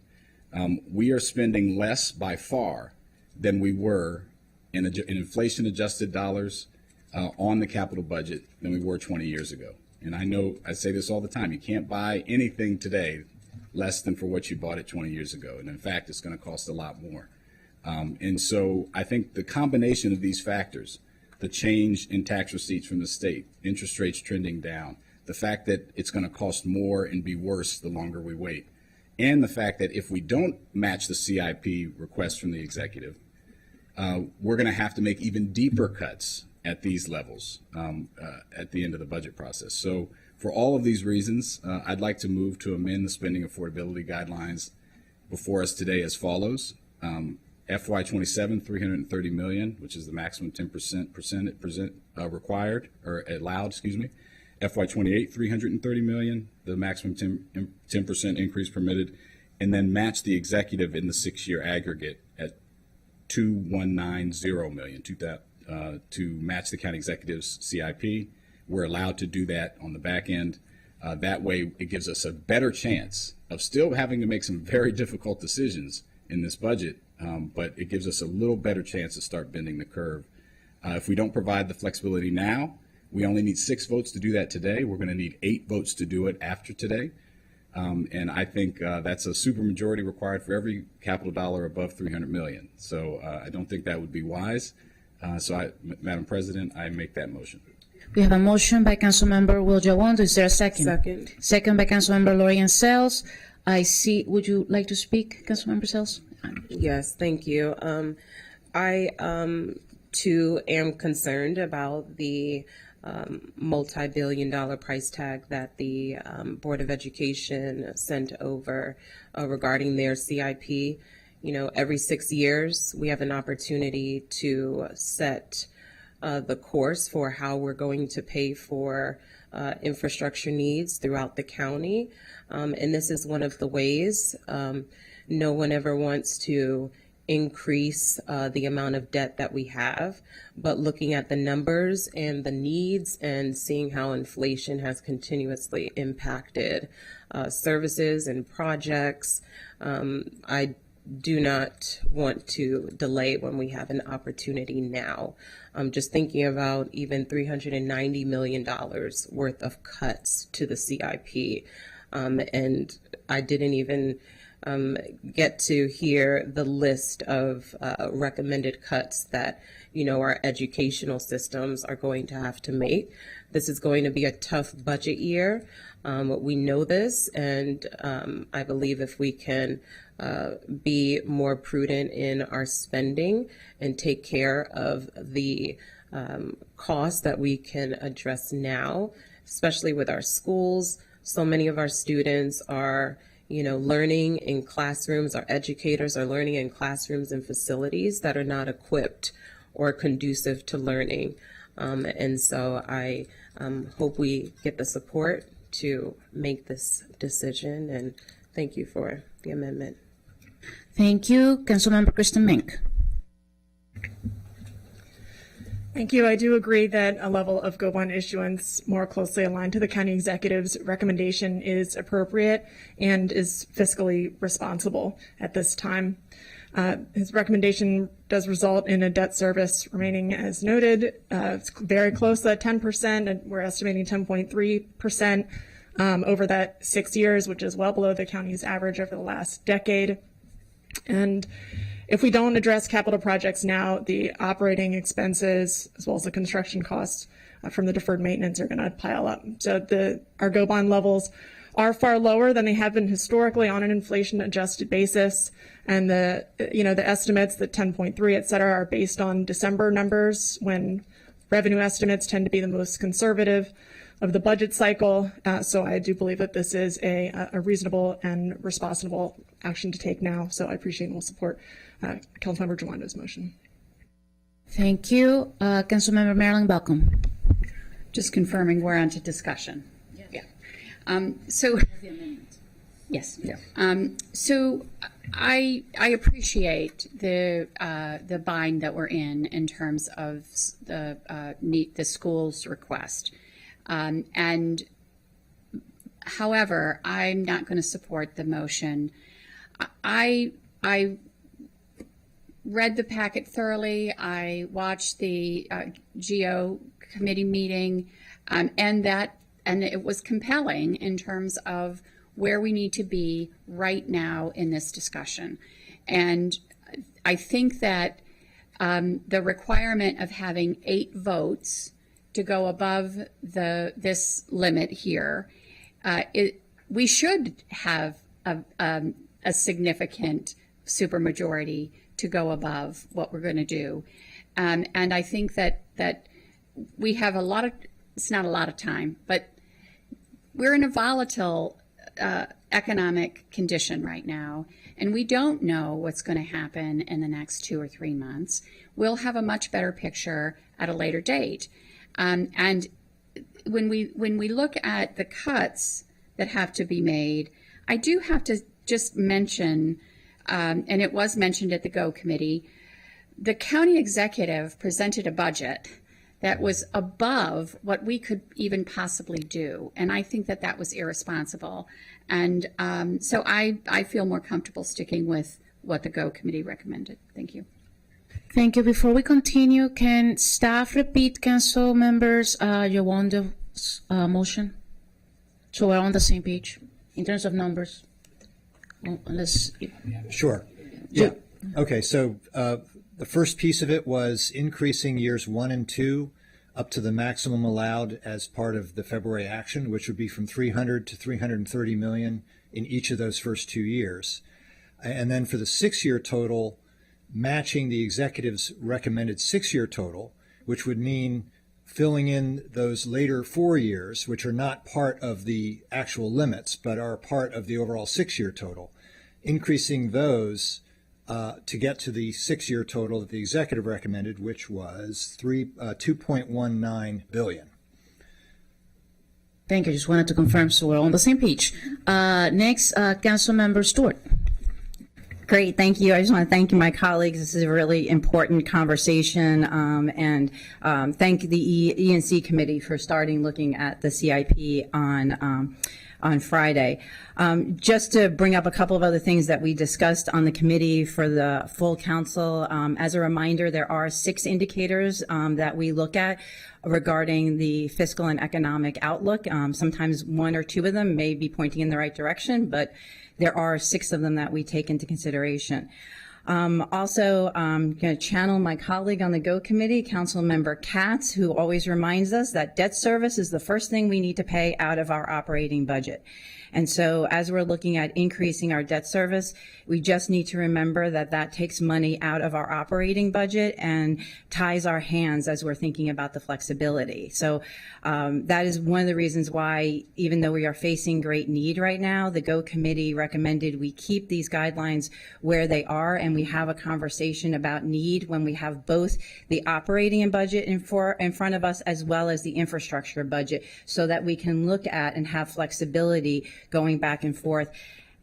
We are spending less by far than we were in inflation-adjusted dollars on the capital budget than we were 20 years ago. And I know I say this all the time, you can't buy anything today less than for what you bought it 20 years ago. And in fact, it's going to cost a lot more. And so I think the combination of these factors, the change in tax receipts from the state, interest rates trending down, the fact that it's going to cost more and be worse the longer we wait, and the fact that if we don't match the CIP request from the executive, we're going to have to make even deeper cuts at these levels at the end of the budget process. So for all of these reasons, I'd like to move to amend the spending affordability guidelines before us today as follows. FY27, 330 million, which is the maximum 10% required or allowed, excuse me. FY28, 330 million, the maximum 10% increase permitted, and then match the executive in the 6-year aggregate at 2190 million to match the county executive's CIP. We're allowed to do that on the back end. That way, it gives us a better chance of still having to make some very difficult decisions in this budget, but it gives us a little better chance to start bending the curve. If we don't provide the flexibility now, we only need 6 votes to do that today. We're going to need 8 votes to do it after today. And I think that's a supermajority required for every capital dollar above 300 million. So I don't think that would be wise. Madam President, I make that motion. We have a motion by Councilmember Will Jawando. Is there a second? Second. Second by Councilmember Lori Sells. I see. Would you like to speak, Councilmember Sells? Yes, thank you. I too am concerned about the multi-billion-dollar price tag that the Board of Education sent over regarding their CIP. You know, every 6 years we have an opportunity to set the course for how we're going to pay for infrastructure needs throughout the county. And this is one of the ways. No one ever wants to increase the amount of debt that we have, but looking at the numbers and the needs and seeing how inflation has continuously impacted services and projects, I do not want to delay when we have an opportunity now. I'm just thinking about even $390 million worth of cuts to the CIP. And I didn't even get to hear the list of recommended cuts that, you know, our educational systems are going to have to make. This is going to be a tough budget year. We know this, and I believe if we can be more prudent in our spending and take care of the costs that we can address now, especially with our schools. So many of our students are, you know, learning in classrooms. Our educators are learning in classrooms and facilities that are not equipped or conducive to learning. And so I hope we get the support to make this decision, and thank you for the amendment. Thank you. Councilmember Kristen Mink. Thank you. I do agree that a level of GO bond issuance more closely aligned to the county executive's recommendation is appropriate and is fiscally responsible at this time. His recommendation does result in a debt service remaining as noted. It's very close to 10%, and we're estimating 10.3% over that 6 years, which is well below the county's average over the last decade. And if we don't address capital projects now, the operating expenses as well as the construction costs from the deferred maintenance are going to pile up. So our GO bond levels are far lower than they have been historically on an inflation adjusted basis. And the estimates, the 10.3, et cetera, are based on December numbers when revenue estimates tend to be the most conservative of the budget cycle. So I do believe that this is a reasonable and responsible action to take now. So I appreciate and will support Councilmember Jawando's motion. Thank you. Councilmember Marilyn Balcom. Just confirming we're on to discussion. Yeah. Yes. Yeah. So I appreciate the bind that we're in terms of the school's request. And however, I'm not going to support the motion. I read the packet thoroughly. I watched the GO committee meeting, and it was compelling in terms of where we need to be right now in this discussion. And I think that the requirement of having 8 votes to go above this limit here, we should have a significant supermajority to go above what we're going to do. And I think that we have it's not a lot of time, but we're in a volatile economic condition right now, and we don't know what's going to happen in the next 2 or 3 months. We'll have a much better picture at a later date. And when we look at the cuts that have to be made, I do have to just mention, and it was mentioned at the GO committee, the county executive presented a budget that was above what we could even possibly do. And I think that that was irresponsible. And so I feel more comfortable sticking with what the GO committee recommended. Thank you. Thank you. Before we continue, can staff repeat council members Yowanda's motion? So we're on the same page in terms of numbers. Sure. Yeah. Okay. So the first piece of it was increasing years 1 and 2 up to the maximum allowed as part of the February action, which would be from 300 to 330 million in each of those first 2 years. And then for the 6-year total, matching the executive's recommended 6-year total, which would mean filling in those later 4 years, which are not part of the actual limits, but are part of the overall 6-year total, increasing those to get to the 6-year total that the executive recommended, which was 2.19 billion. Thank you. Just wanted to confirm so we're on the same page. Next, Councilmember Stewart. Great, thank you. I just want to thank my colleagues. This is a really important conversation, and thank the ENC committee for starting looking at the CIP on Friday. Just to bring up a couple of other things that we discussed on the committee for the full council. As a reminder, there are 6 indicators that we look at regarding the fiscal and economic outlook. Sometimes 1 or 2 of them may be pointing in the right direction, but there are 6 of them that we take into consideration. Also, I'm going to channel my colleague on the GO committee, Councilmember Katz, who always reminds us that debt service is the first thing we need to pay out of our operating budget. And so as we're looking at increasing our debt service, we just need to remember that that takes money out of our operating budget and ties our hands as we're thinking about the flexibility. So that is one of the reasons why, even though we are facing great need right now, the GO committee recommended we keep these guidelines where they are, and we have a conversation about need when we have both the operating budget in front of us as well as the infrastructure budget, so that we can look at and have flexibility going back and forth.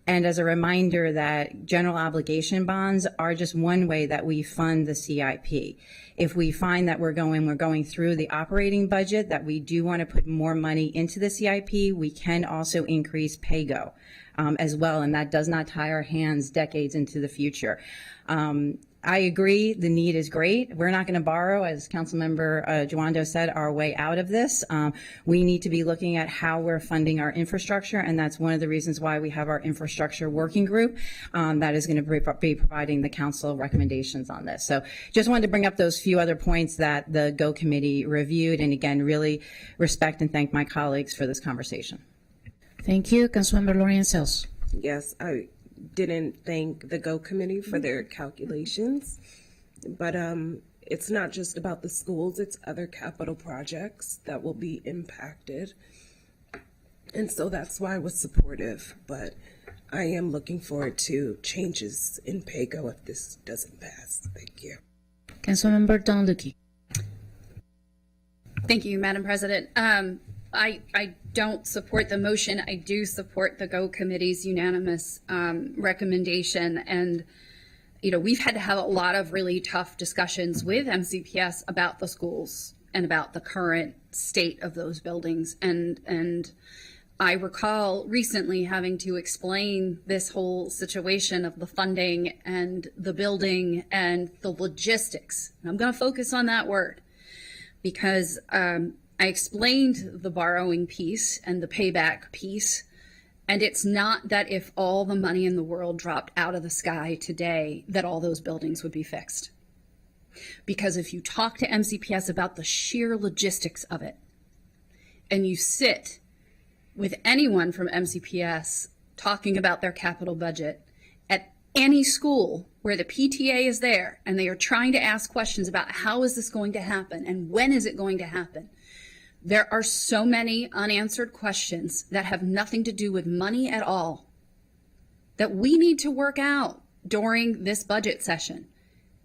And as a reminder that general obligation bonds are just one way that we fund the CIP. If we find that we're going through the operating budget, that we do want to put more money into the CIP, we can also increase PAYGO as well, and that does not tie our hands decades into the future. I agree, the need is great. We're not going to borrow, as Councilmember Jowando said, our way out of this. We need to be looking at how we're funding our infrastructure, and that's one of the reasons why we have our infrastructure working group that is going to be providing the council recommendations on this. So just wanted to bring up those few other points that the GO committee reviewed, and again, really respect and thank my colleagues for this conversation. Thank you. Councilmember Lorian Sells. Yes, I didn't thank the GO committee for their calculations, but it's not just about the schools, it's other capital projects that will be impacted. And so that's why I was supportive, but I am looking forward to changes in PAYGO if this doesn't pass. Thank you. Councilmember Donluki. Thank you, Madam President. I don't support the motion. I do support the GO committee's unanimous recommendation. And, you know, we've had to have a lot of really tough discussions with MCPS about the schools and about the current state of those buildings. And I recall recently having to explain this whole situation of the funding and the building and the logistics. And I'm going to focus on that word because I explained the borrowing piece and the payback piece, and it's not that if all the money in the world dropped out of the sky today that all those buildings would be fixed. Because if you talk to MCPS about the sheer logistics of it, and you sit with anyone from MCPS talking about their capital budget at any school where the PTA is there and they are trying to ask questions about how is this going to happen and when is it going to happen, There are so many unanswered questions that have nothing to do with money at all that we need to work out during this budget session,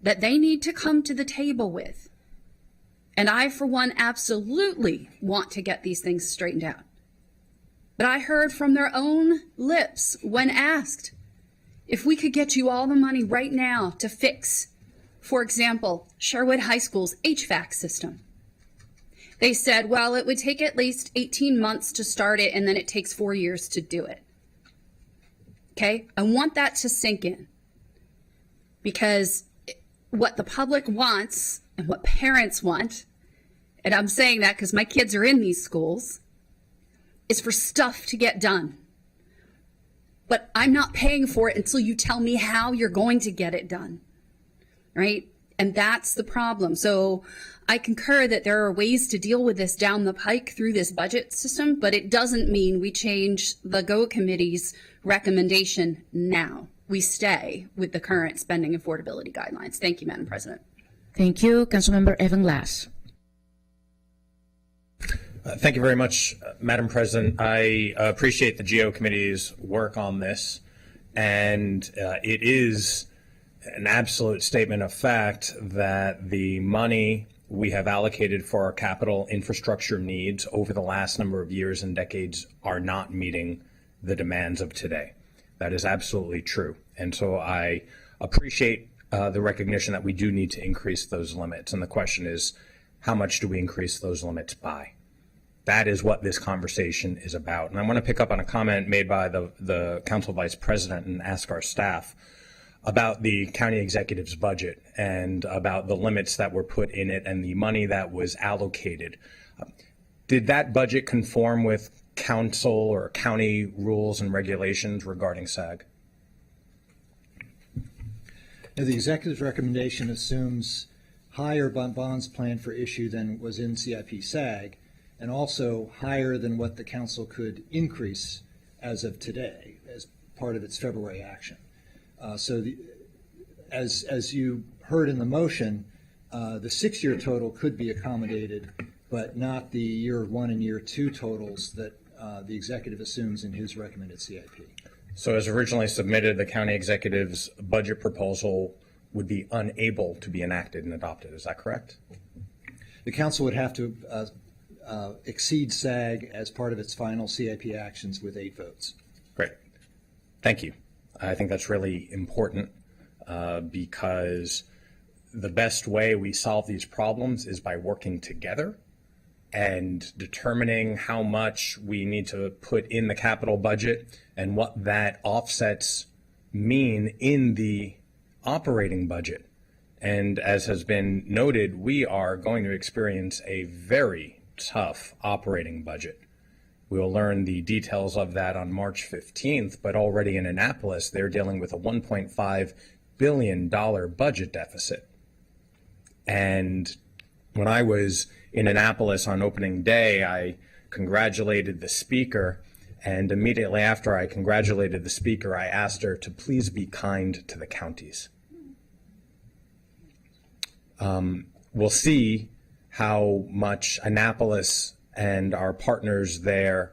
that they need to come to the table with. And I, for one, absolutely want to get these things straightened out. But I heard from their own lips when asked if we could get you all the money right now to fix, for example, Sherwood High School's HVAC system. They said, well, it would take at least 18 months to start it, and then it takes 4 years to do it. Okay? I want that to sink in. Because what the public wants and what parents want, and I'm saying that because my kids are in these schools, is for stuff to get done. But I'm not paying for it until you tell me how you're going to get it done. Right? And that's the problem. So I concur that there are ways to deal with this down the pike through this budget system, but it doesn't mean we change the GO Committee's recommendation now. We stay with the current spending affordability guidelines. Thank you, Madam President. Thank you. Councilmember Evan Glass. Thank you very much, Madam President. I appreciate the GO Committee's work on this, and it is an absolute statement of fact that the money we have allocated for our capital infrastructure needs over the last number of years and decades are not meeting the demands of today. That is absolutely true. And so I appreciate the recognition that we do need to increase those limits. And the question is, how much do we increase those limits by? That is what this conversation is about. And I want to pick up on a comment made by the Council Vice President and ask our staff about the county executive's budget and about the limits that were put in it and the money that was allocated. Did that budget conform with council or county rules and regulations regarding SAG? Now, the executive's recommendation assumes higher bonds planned for issue than was in CIP SAG, and also higher than what the council could increase as of today as part of its February action. As you heard in the motion, the 6-year total could be accommodated, but not the year 1 and year 2 totals that the executive assumes in his recommended CIP. So as originally submitted, the county executive's budget proposal would be unable to be enacted and adopted. Is that correct? The council would have to exceed SAG as part of its final CIP actions with 8 votes. Great. Thank you. I think that's really important because the best way we solve these problems is by working together and determining how much we need to put in the capital budget and what that offsets mean in the operating budget. And as has been noted, we are going to experience a very tough operating budget. We will learn the details of that on March 15th, but already in Annapolis, they're dealing with a $1.5 billion budget deficit. And when I was in Annapolis on opening day, I congratulated the speaker, and immediately after I congratulated the speaker, I asked her to please be kind to the counties. We'll see how much Annapolis and our partners there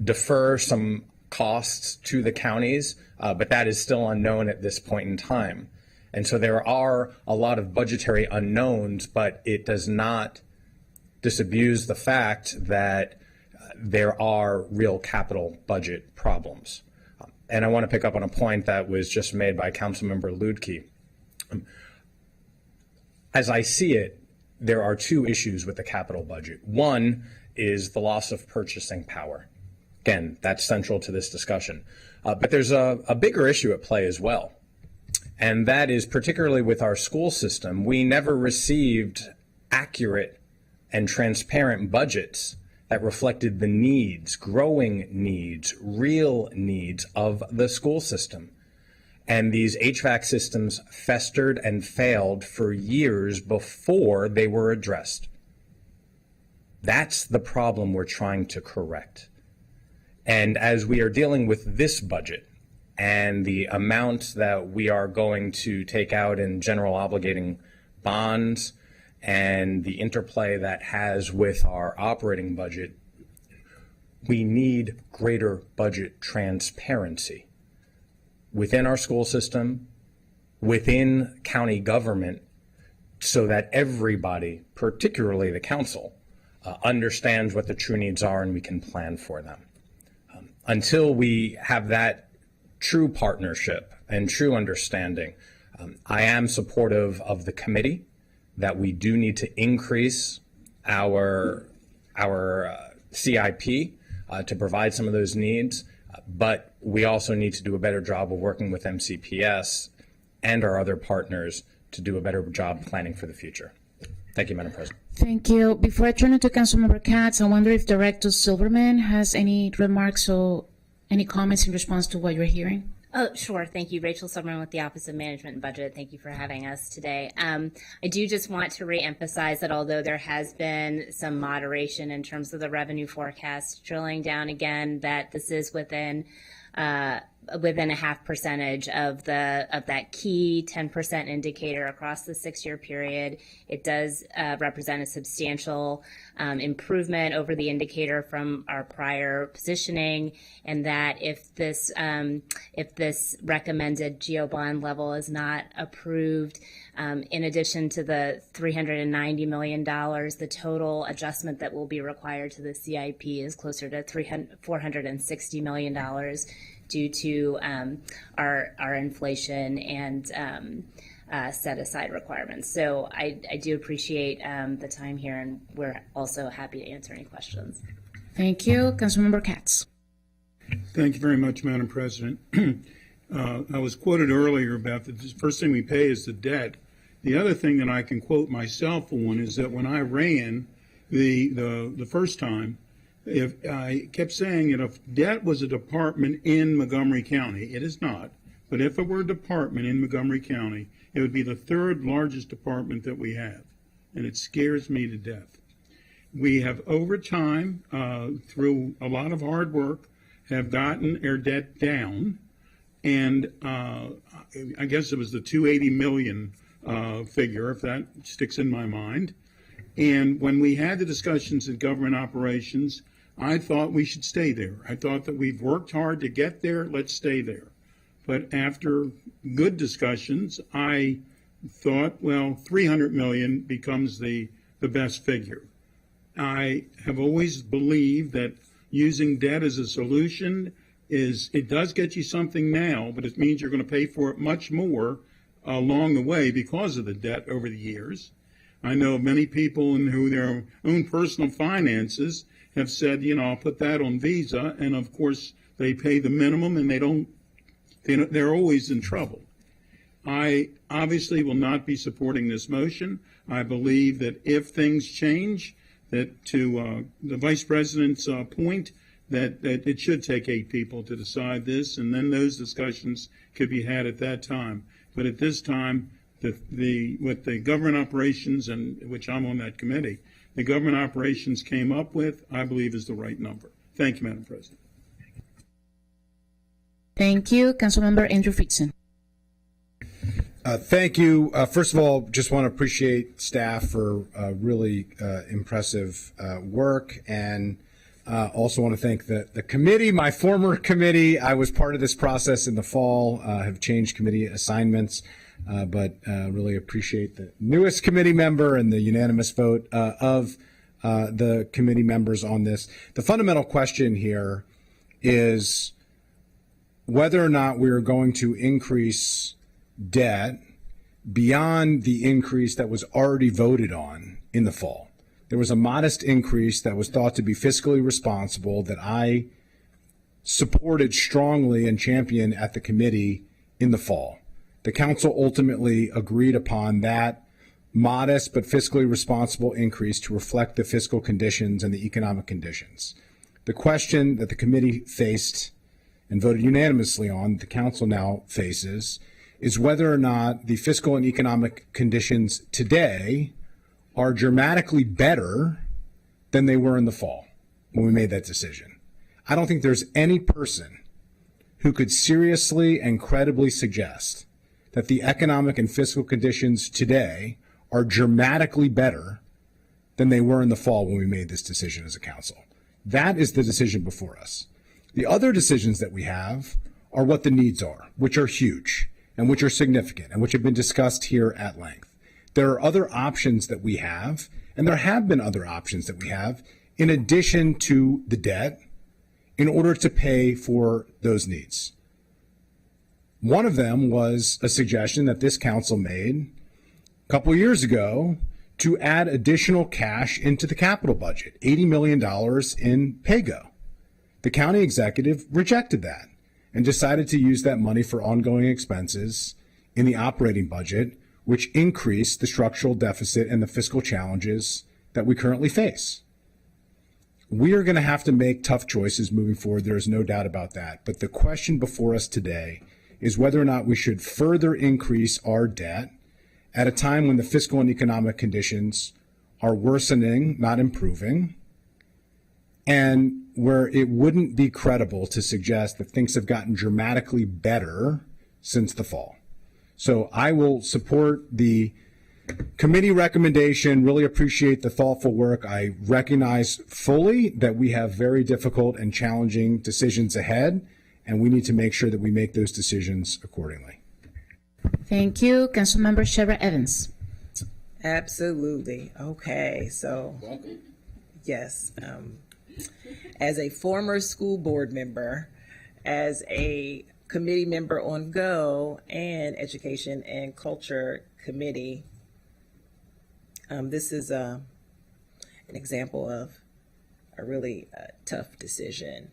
defer some costs to the counties, but that is still unknown at this point in time. And so there are a lot of budgetary unknowns, but it does not disabuse the fact that there are real capital budget problems. And I want to pick up on a point that was just made by Councilmember Luedtke. As I see it, there are 2 issues with the capital budget. One is the loss of purchasing power. Again, that's central to this discussion. But there's a bigger issue at play as well. And that is particularly with our school system. We never received accurate and transparent budgets that reflected the needs, growing needs, real needs of the school system. And these HVAC systems festered and failed for years before they were addressed. That's the problem we're trying to correct. And as we are dealing with this budget and the amount that we are going to take out in general obligating bonds and the interplay that has with our operating budget, we need greater budget transparency within our school system, within county government, so that everybody, particularly the council, understands what the true needs are and we can plan for them. Until we have that true partnership and true understanding, I am supportive of the committee that we do need to increase our CIP to provide some of those needs, but we also need to do a better job of working with MCPS and our other partners to do a better job planning for the future. Thank you, Madam President. Thank you. Before I turn it to Councilmember Katz, I wonder if Director Silverman has any remarks or any comments in response to what you're hearing? Oh, sure. Thank you. Rachel Silverman with the Office of Management and Budget. Thank you for having us today. I do just want to reemphasize that although there has been some moderation in terms of the revenue forecast, drilling down again, that this is within a 0.5 percentage of that key 10% indicator across the 6-year period. It does represent a substantial improvement over the indicator from our prior positioning, and that if this recommended GO bond level is not approved, in addition to the $390 million, the total adjustment that will be required to the CIP is closer to $460 million due to our inflation and set aside requirements. So I do appreciate the time here, and we're also happy to answer any questions. Thank you. Councilmember Katz. Thank you very much, Madam President. I was quoted earlier about the first thing we pay is the debt. The other thing that I can quote myself on is that when I ran the first time, if I kept saying that if debt was a department in Montgomery County, it is not, but if it were a department in Montgomery County, it would be the third largest department that we have, and it scares me to death. We have over time, through a lot of hard work, have gotten our debt down, and I guess it was the 280 million figure, if that sticks in my mind. And when we had the discussions in government operations, I thought we should stay there. I thought that we've worked hard to get there, let's stay there. But after good discussions, I thought, well, 300 million becomes the best figure. I have always believed that using debt as a solution it does get you something now, but it means you're going to pay for it much more along the way because of the debt over the years. I know many people who their own personal finances have said, I'll put that on Visa, and of course they pay the minimum and they're always in trouble. I obviously will not be supporting this motion. I believe that if things change, that to the Vice President's point, that it should take 8 people to decide this, and then those discussions could be had at that time. But at this time, what the government operations, and which I'm on that committee, the government operations came up with, I believe is the right number. Thank you, Madam President. Thank you. Councilmember Andrew Friedson. Thank you. First of all, just want to appreciate staff for really impressive work, and also want to thank the committee, my former committee. I was part of this process in the fall, have changed committee assignments, but really appreciate the newest committee member and the unanimous vote of the committee members on this. The fundamental question here is whether or not we are going to increase debt beyond the increase that was already voted on in the fall. There was a modest increase that was thought to be fiscally responsible that I supported strongly and championed at the committee in the fall. The council ultimately agreed upon that modest but fiscally responsible increase to reflect the fiscal conditions and the economic conditions. The question that the committee faced and voted unanimously on, the council now faces, is whether or not the fiscal and economic conditions today are dramatically better than they were in the fall when we made that decision. I don't think there's any person who could seriously and credibly suggest that the economic and fiscal conditions today are dramatically better than they were in the fall when we made this decision as a council. That is the decision before us. The other decisions that we have are what the needs are, which are huge and which are significant and which have been discussed here at length. There are other options that we have, and there have been other options that we have in addition to the debt in order to pay for those needs. One of them was a suggestion that this council made a couple of years ago to add additional cash into the capital budget, $80 million in PAYGO. The county executive rejected that and decided to use that money for ongoing expenses in the operating budget, which increased the structural deficit and the fiscal challenges that we currently face. We are going to have to make tough choices moving forward. There is no doubt about that. But the question before us today is whether or not we should further increase our debt at a time when the fiscal and economic conditions are worsening, not improving, and where it wouldn't be credible to suggest that things have gotten dramatically better since the fall. So I will support the committee recommendation, really appreciate the thoughtful work. I recognize fully that we have very difficult and challenging decisions ahead, and we need to make sure that we make those decisions accordingly. Thank you. Councilmember Shara Evans. Absolutely. Okay, so yes, as a former school board member, as a committee member on GO and Education and Culture Committee, this is an example of a really tough decision.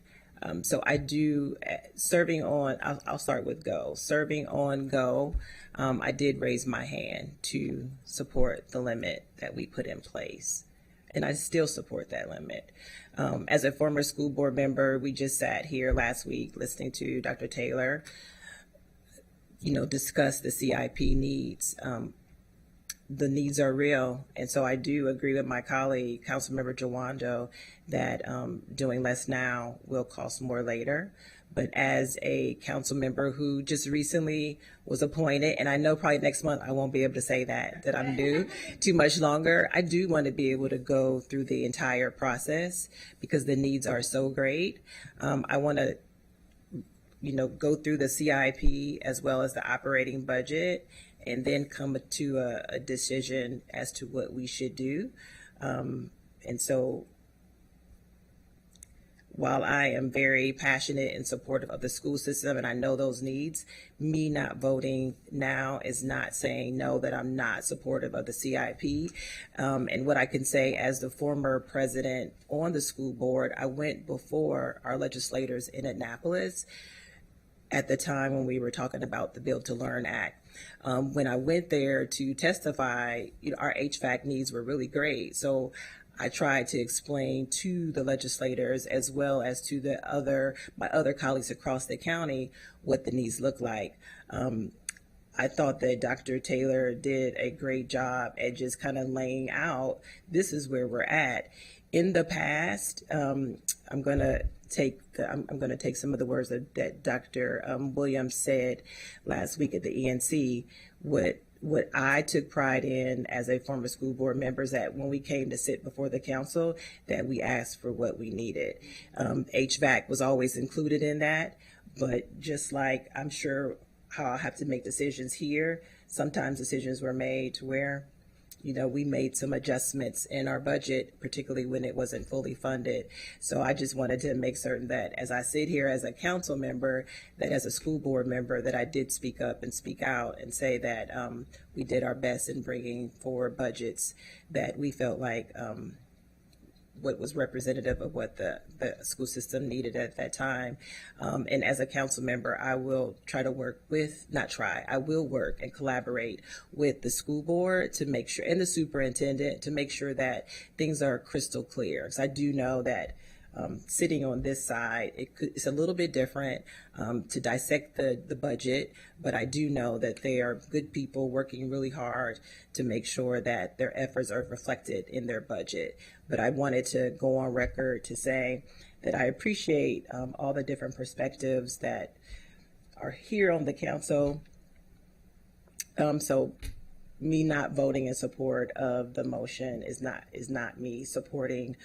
So I do, serving on, I'll start with GO. Serving on GO, I did raise my hand to support the limit that we put in place. And I still support that limit. As a former school board member, we just sat here last week listening to Dr. Taylor, discuss the CIP needs. The needs are real. And so I do agree with my colleague, Councilmember Jawando, that doing less now will cost more later. But as a council member who just recently was appointed, and I know probably next month I won't be able to say that I'm new too much longer, I do want to be able to go through the entire process because the needs are so great. I want to go through the CIP as well as the operating budget and then come to a decision as to what we should do. And so while I am very passionate and supportive of the school system and I know those needs, me not voting now is not saying no, that I'm not supportive of the CIP. And what I can say as the former president on the school board, I went before our legislators in Annapolis at the time when we were talking about the Build to Learn Act. When I went there to testify, our HVAC needs were really great. So I tried to explain to the legislators as well as to my other colleagues across the county what the needs look like. I thought that Dr. Taylor did a great job at just kind of laying out, this is where we're at. In the past, I'm going to take some of the words that Dr. Williams said last week at the ENC. What I took pride in as a former school board member is that when we came to sit before the council, that we asked for what we needed. HVAC was always included in that, but just like I'm sure how I have to make decisions here, sometimes decisions were made to where we made some adjustments in our budget, particularly when it wasn't fully funded. So I just wanted to make certain that as I sit here as a council member, that as a school board member, that I did speak up and speak out and say that we did our best in bringing forward budgets that we felt like what was representative of what the school system needed at that time. And as a council member, I will try to work I will work and collaborate with the school board to make sure, and the superintendent, to make sure that things are crystal clear. Because I do know that sitting on this side, it's a little bit different to dissect the budget, but I do know that they are good people working really hard to make sure that their efforts are reflected in their budget. But I wanted to go on record to say that I appreciate all the different perspectives that are here on the council. So me not voting in support of the motion is not me supporting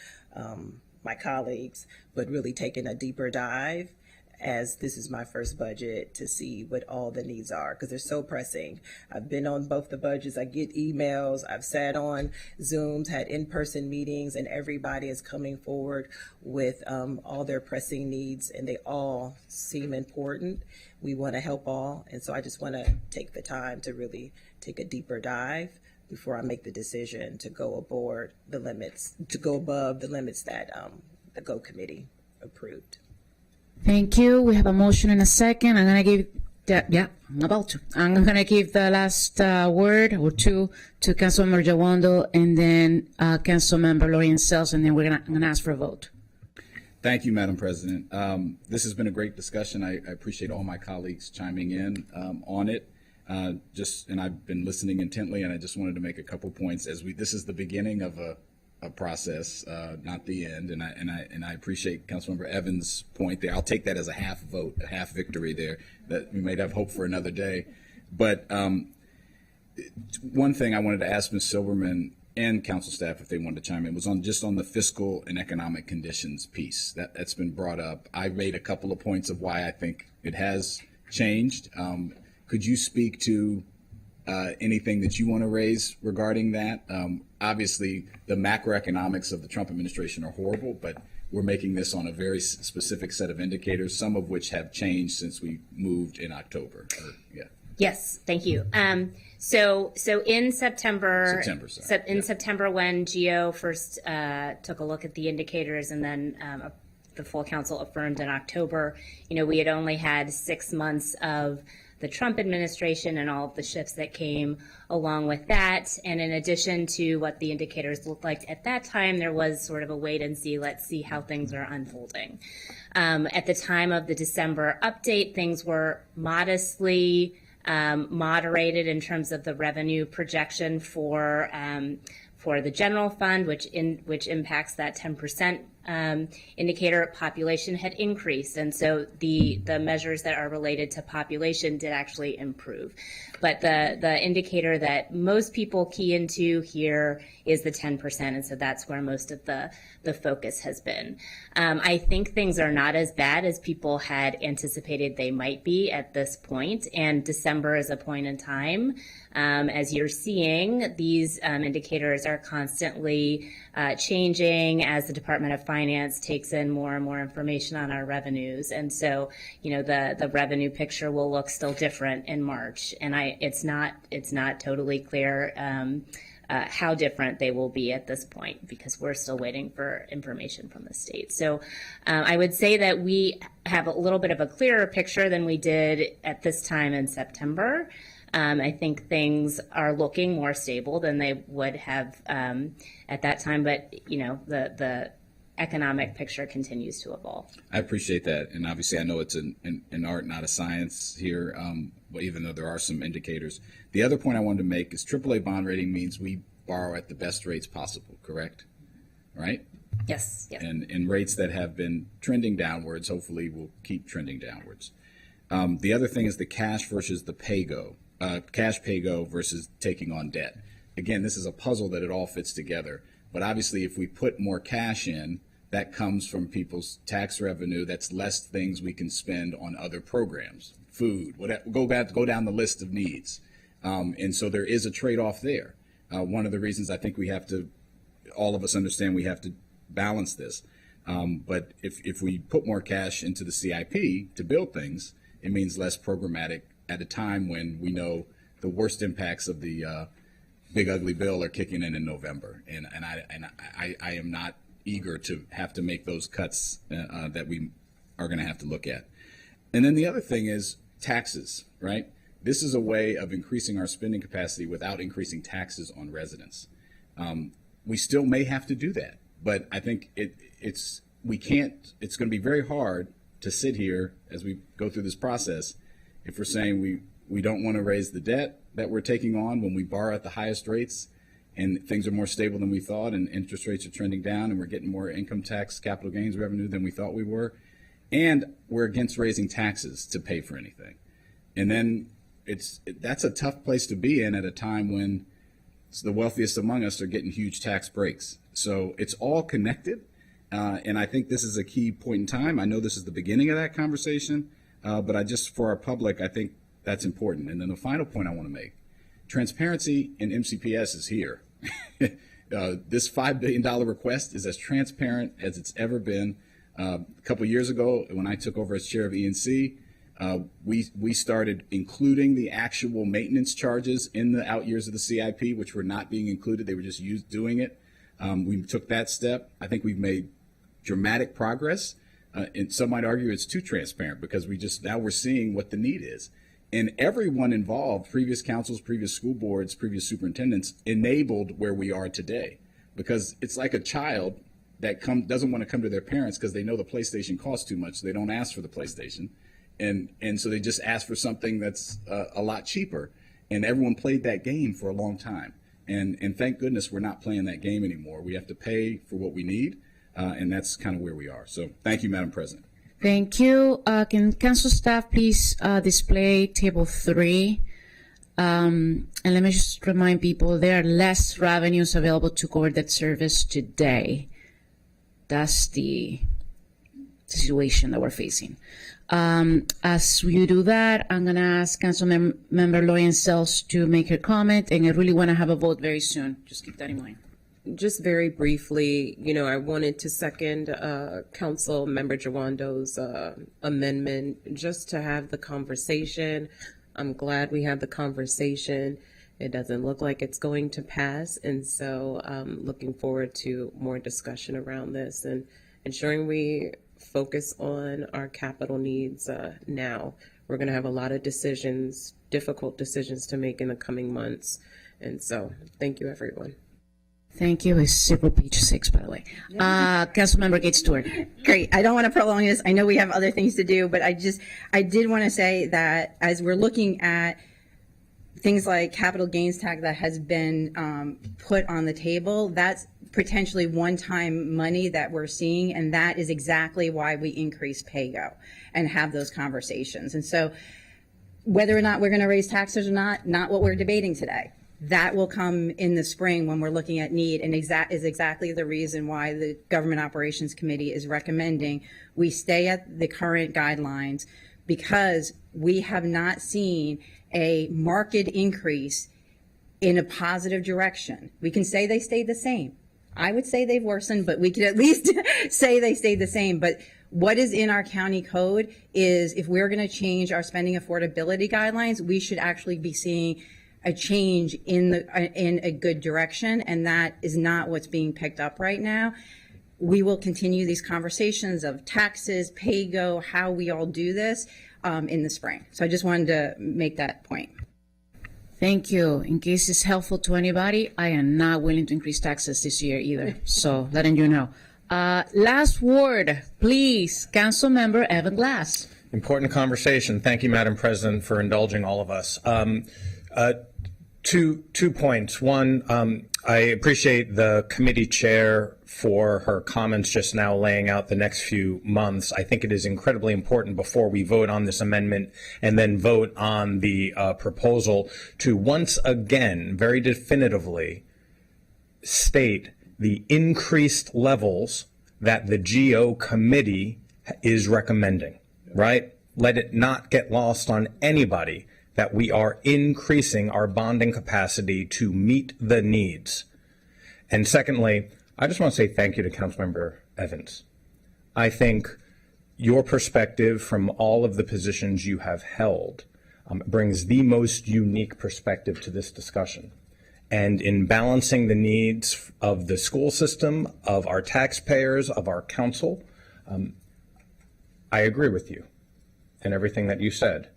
my colleagues, but really taking a deeper dive, as this is my first budget, to see what all the needs are, because they're so pressing. I've been on both the budgets. I get emails. I've sat on Zooms, had in-person meetings, and everybody is coming forward with all their pressing needs, and they all seem important. We want to help all, and so I just want to take the time to really take a deeper dive before I make the decision to go above the limits that the GO committee approved. Thank you. We have a motion and a second. I'm gonna give I'm gonna give the last word or two to Councilmember Jawando and then Councilmember Lori Sells, and then I'm gonna ask for a vote. Thank you, Madam President. This has been a great discussion. I appreciate all my colleagues chiming in on it. And I've been listening intently, and I just wanted to make a couple points as this is the beginning of a process, not the end. And I appreciate Councilmember Evans' point there. I'll take that as a half vote, a half victory there, that we might have hope for another day. But one thing I wanted to ask Ms. Silverman and council staff, if they wanted to chime in, was on the fiscal and economic conditions piece that's been brought up. I made a couple of points of why I think it has changed. Could you speak to anything that you want to raise regarding that? Obviously, the macroeconomics of the Trump administration are horrible, but we're making this on a very specific set of indicators, some of which have changed since we moved in October. Yes, thank you. So in September, September when GEO first took a look at the indicators, and then the full council affirmed in October, we had only had 6 months of the Trump administration and all of the shifts that came along with that. And in addition to what the indicators looked like at that time, there was sort of a wait and see, let's see how things are unfolding. At the time of the December update, things were modestly moderated in terms of the revenue projection for the general fund, which impacts that 10% indicator. Population had increased, and so the measures that are related to population did actually improve. But the indicator that most people key into here is the 10%, and so that's where most of the focus has been. I think things are not as bad as people had anticipated they might be at this point, and December is a point in time. As you're seeing, these indicators are constantly changing as the Department of Finance takes in more and more information on our revenues. And so, the revenue picture will look still different in March. And it's not totally clear how different they will be at this point, because we're still waiting for information from the state. So I would say that we have a little bit of a clearer picture than we did at this time in September. I think things are looking more stable than they would have at that time, but the economic picture continues to evolve. I appreciate that, and obviously I know it's an art, not a science here, but even though there are some indicators. The other point I wanted to make is AAA bond rating means we borrow at the best rates possible, correct? Right? Yes. And rates that have been trending downwards, hopefully will keep trending downwards. The other thing is the cash versus the pay-go. Cash pay-go versus taking on debt. Again, this is a puzzle that it all fits together. But obviously, if we put more cash in, that comes from people's tax revenue. That's less things we can spend on other programs, food, whatever. Go down the list of needs. And so there is a trade-off there. One of the reasons I think all of us understand we have to balance this. But if we put more cash into the CIP to build things, it means less programmatic at a time when we know the worst impacts of the big ugly bill are kicking in November, and I am not eager to have to make those cuts that we are going to have to look at. And then the other thing is taxes, right? This is a way of increasing our spending capacity without increasing taxes on residents. We still may have to do that, but I think it's going to be very hard to sit here as we go through this process if we're saying we don't want to raise the debt that we're taking on when we borrow at the highest rates and things are more stable than we thought and interest rates are trending down and we're getting more income tax capital gains revenue than we thought we were, and we're against raising taxes to pay for anything. And then that's a tough place to be in at a time when the wealthiest among us are getting huge tax breaks. So it's all connected. And I think this is a key point in time. I know this is the beginning of that conversation, but for our public, I think that's important. And then the final point I want to make, transparency in MCPS is here. This $5 billion request is as transparent as it's ever been. A couple years ago, when I took over as chair of E&C, we started including the actual maintenance charges in the out years of the CIP, which were not being included. They were just doing it. We took that step. I think we've made dramatic progress. And some might argue it's too transparent because now we're seeing what the need is. And everyone involved, previous councils, previous school boards, previous superintendents, enabled where we are today. Because it's like a child that doesn't want to come to their parents because they know the PlayStation costs too much, so they don't ask for the PlayStation. And so they just ask for something that's a lot cheaper. And everyone played that game for a long time. And thank goodness we're not playing that game anymore. We have to pay for what we need, and that's kind of where we are. So thank you, Madam President. Thank you. Can council staff please display table 3? And let me just remind people there are less revenues available to cover debt service today. That's the situation that we're facing. As you do that, I'm going to ask Councilmember Lorian Sells to make her comment, and I really want to have a vote very soon. Just keep that in mind. Just very briefly, I wanted to second Council Member Jawando's amendment just to have the conversation. I'm glad we had the conversation. It doesn't look like it's going to pass, and so I'm looking forward to more discussion around this and ensuring we focus on our capital needs now. We're going to have a lot of difficult decisions to make in the coming months, and so thank you, everyone. Thank you. It's April page 6, by the way. Councilmember Gates Stewart. Great. I don't want to prolong this. I know we have other things to do, but I did want to say that as we're looking at things like capital gains tax that has been put on the table, that's potentially one-time money that we're seeing, and that is exactly why we increase PAYGO and have those conversations. And so whether or not we're going to raise taxes or not what we're debating today. That will come in the spring when we're looking at need, and is exactly the reason why the Government Operations Committee is recommending we stay at the current guidelines, because we have not seen a marked increase in a positive direction. We can say they stayed the same. I would say they've worsened, but we could at least say they stayed the same. But what is in our county code is if we're going to change our spending affordability guidelines, we should actually be seeing a change in a good direction, and that is not what's being picked up right now. We will continue these conversations of taxes, PAYGO, how we all do this in the spring. So I just wanted to make that point. Thank you. In case it's helpful to anybody, I am not willing to increase taxes this year either. So letting you know. Last word, please, Councilmember Evan Glass. Important conversation. Thank you, Madam President, for indulging all of us. Two points. One, I appreciate the committee chair for her comments just now laying out the next few months. I think it is incredibly important before we vote on this amendment and then vote on the proposal to once again very definitively state the increased levels that the GO committee is recommending, right? Let it not get lost on anybody that we are increasing our bonding capacity to meet the needs. And secondly, I just want to say thank you to Councilmember Evans. I think your perspective from all of the positions you have held brings the most unique perspective to this discussion. And in balancing the needs of the school system, of our taxpayers, of our council, I agree with you and everything that you said.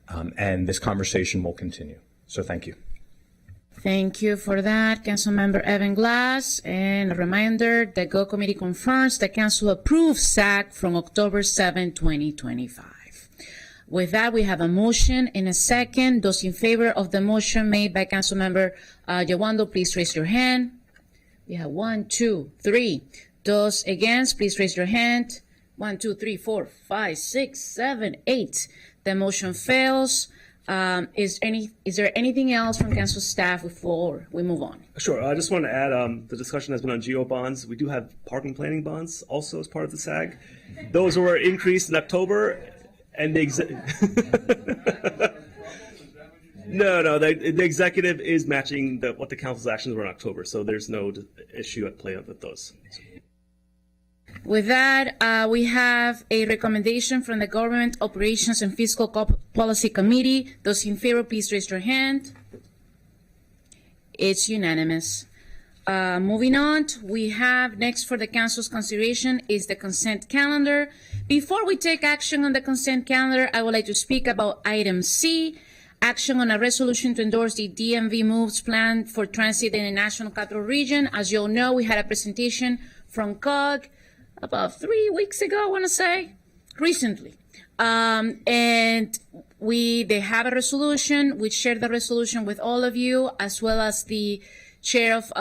And this conversation will continue. So thank you. Thank you for that, Councilmember Evan Glass. And a reminder, the GO Committee confirms the Council approves SAC from October 7, 2025. With that, we have a motion and a second. Those in favor of the motion made by Councilmember Jawando, please raise your hand. We have 1, 2, 3. Those against, please raise your hand. 1, 2, 3, 4, 5, 6, 7, 8. The motion fails. Is there anything else from council staff before we move on? Sure. I just want to add the discussion has been on geo bonds. We do have parking planning bonds also as part of the SAG. Those were increased in October, and the the executive is matching what the council's actions were in October, so there's no issue at play with those. With that, we have a recommendation from the Government Operations and Fiscal Policy Committee. Those in favor, please raise your hand. It's unanimous. Moving on, we have next for the council's consideration is the consent calendar. Before we take action on the consent calendar, I would like to speak about item C, action on a resolution to endorse the DMV moves plan for transit in the National Capital Region. As you all know, we had a presentation from COG about 3 weeks ago, I want to say, recently. And they have a resolution. We shared the resolution with all of you, as well as the chair of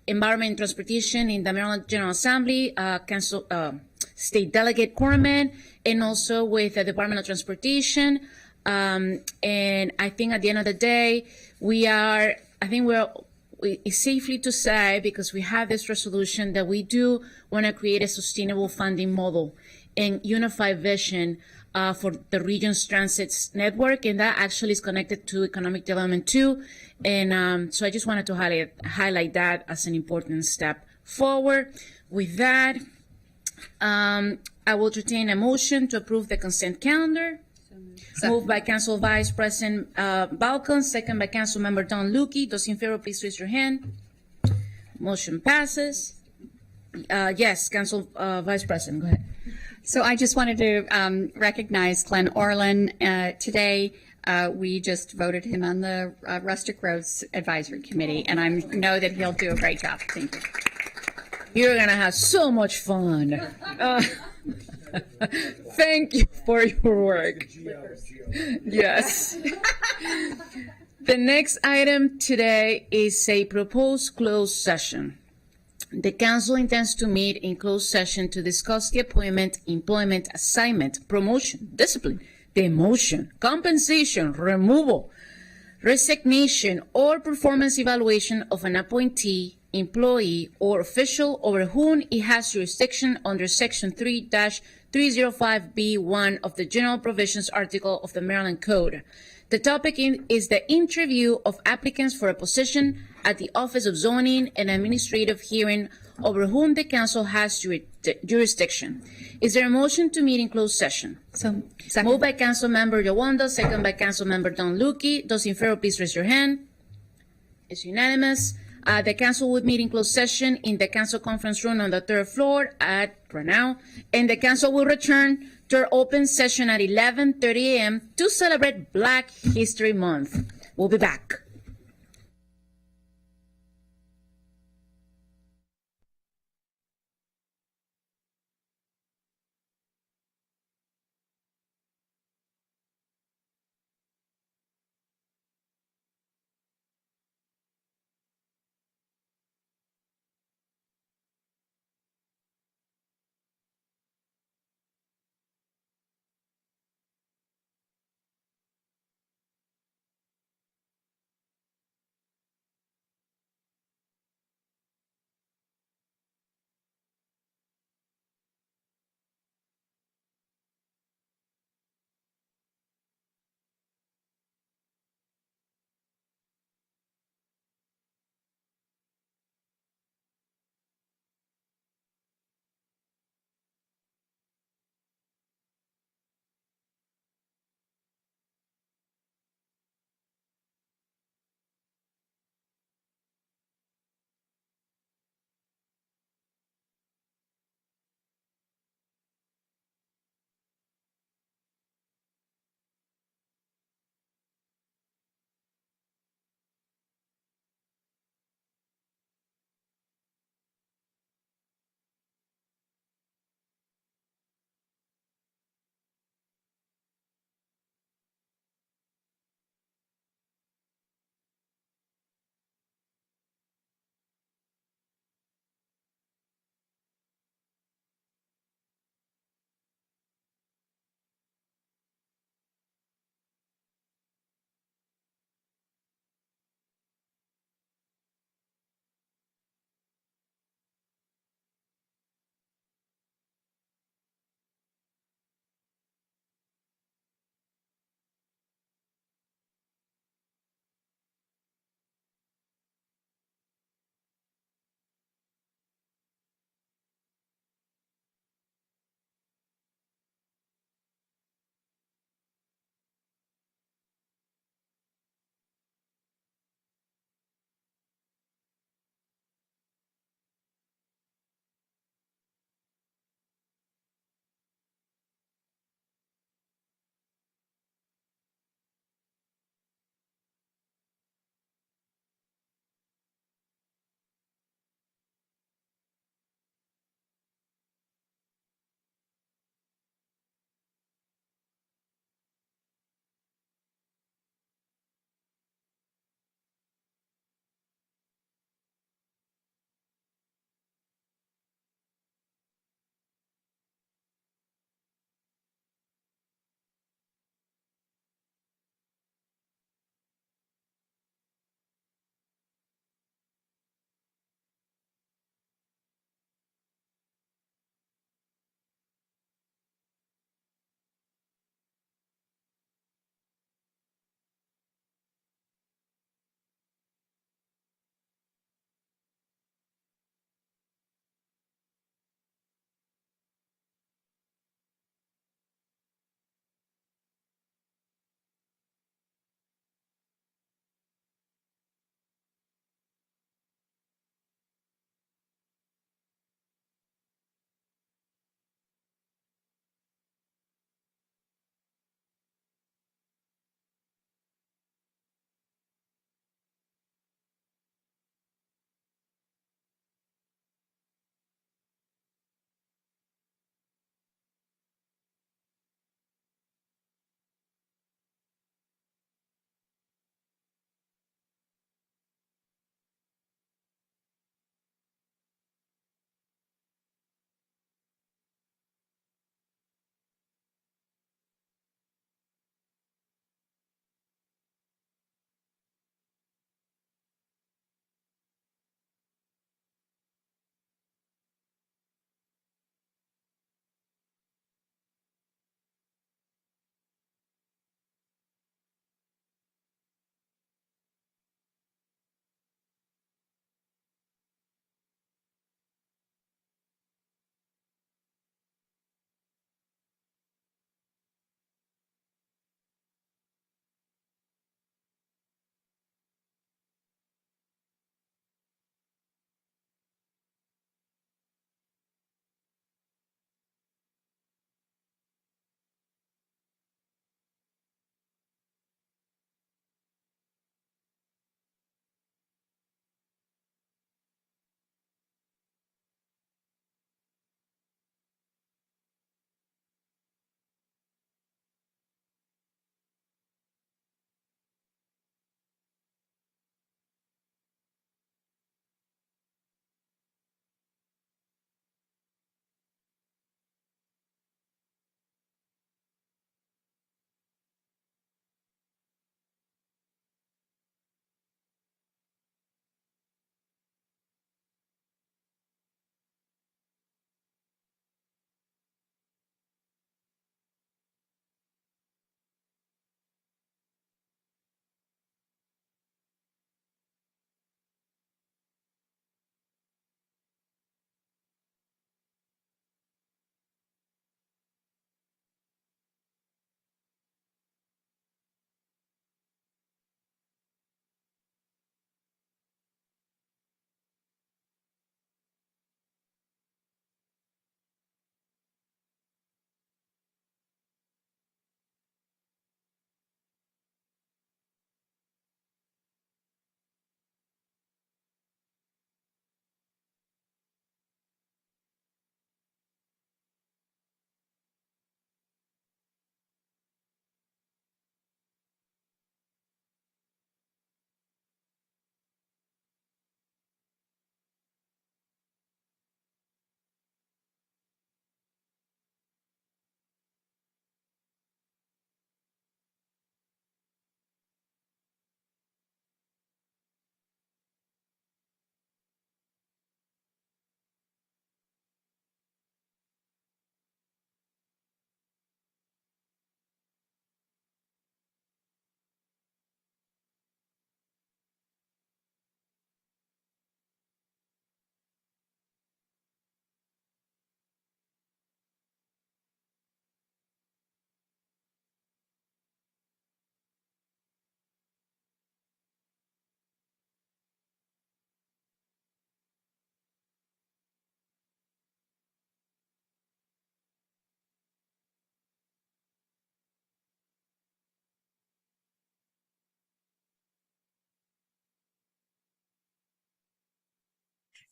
Environment and Transportation in the Maryland General Assembly, State Delegate Corman, and also with the Department of Transportation. And I think at the end of the day, it's safely to say, because we have this resolution, that we do want to create a sustainable funding model and unified vision for the region's transit network, and that actually is connected to economic development too. And so I just wanted to highlight that as an important step forward. With that, I will entertain a motion to approve the consent calendar. Moved by Council Vice President Balcon, second by Council Member Don Lukey. Those in favor, please raise your hand. Motion passes. Yes, Council Vice President, go ahead. So I just wanted to recognize Glenn Orland today. We just voted him on the Rustic Roads Advisory Committee, and I know that he'll do a great job. Thank you. You're going to have so much fun. Thank you for your work. Yes. The next item today is a proposed closed session. The council intends to meet in closed session to discuss the appointment, employment, assignment, promotion, discipline, demotion, compensation, removal, resignation, or performance evaluation of an appointee, employee, or official over whom it has jurisdiction under Section 3-305B1 of the General Provisions article of the Maryland Code. The topic is the interview of applicants for a position at the Office of Zoning and Administrative Hearing over whom the council has jurisdiction. Is there a motion to meet in closed session? So, moved by Council Member Yawanda, second by Council Member Don Lukey. Those in favor, please raise your hand. It's unanimous. The council would meet in closed session in the council conference room on the third floor right now, and the council will return to our open session at 11:30 a.m. to celebrate Black History Month. We'll be back.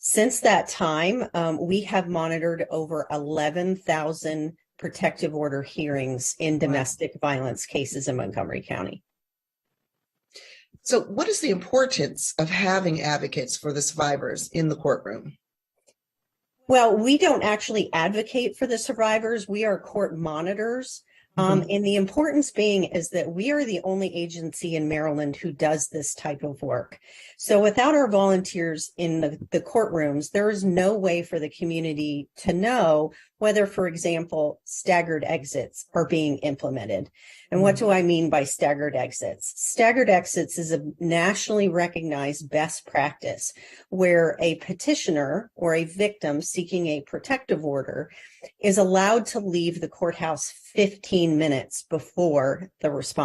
Since that time, we have monitored over 11,000 protective order hearings in domestic violence cases in Montgomery County. So what is the importance of having advocates for the survivors in the courtroom? Well, we don't actually advocate for the survivors. We are court monitors. And the importance being is that we are the only agency in Maryland who does this type of work. So without our volunteers in the courtrooms, there is no way for the community to know whether, for example, staggered exits are being implemented. And what do I mean by staggered exits? Staggered exits is a nationally recognized best practice where a petitioner or a victim seeking a protective order is allowed to leave the courthouse 15 minutes before the response.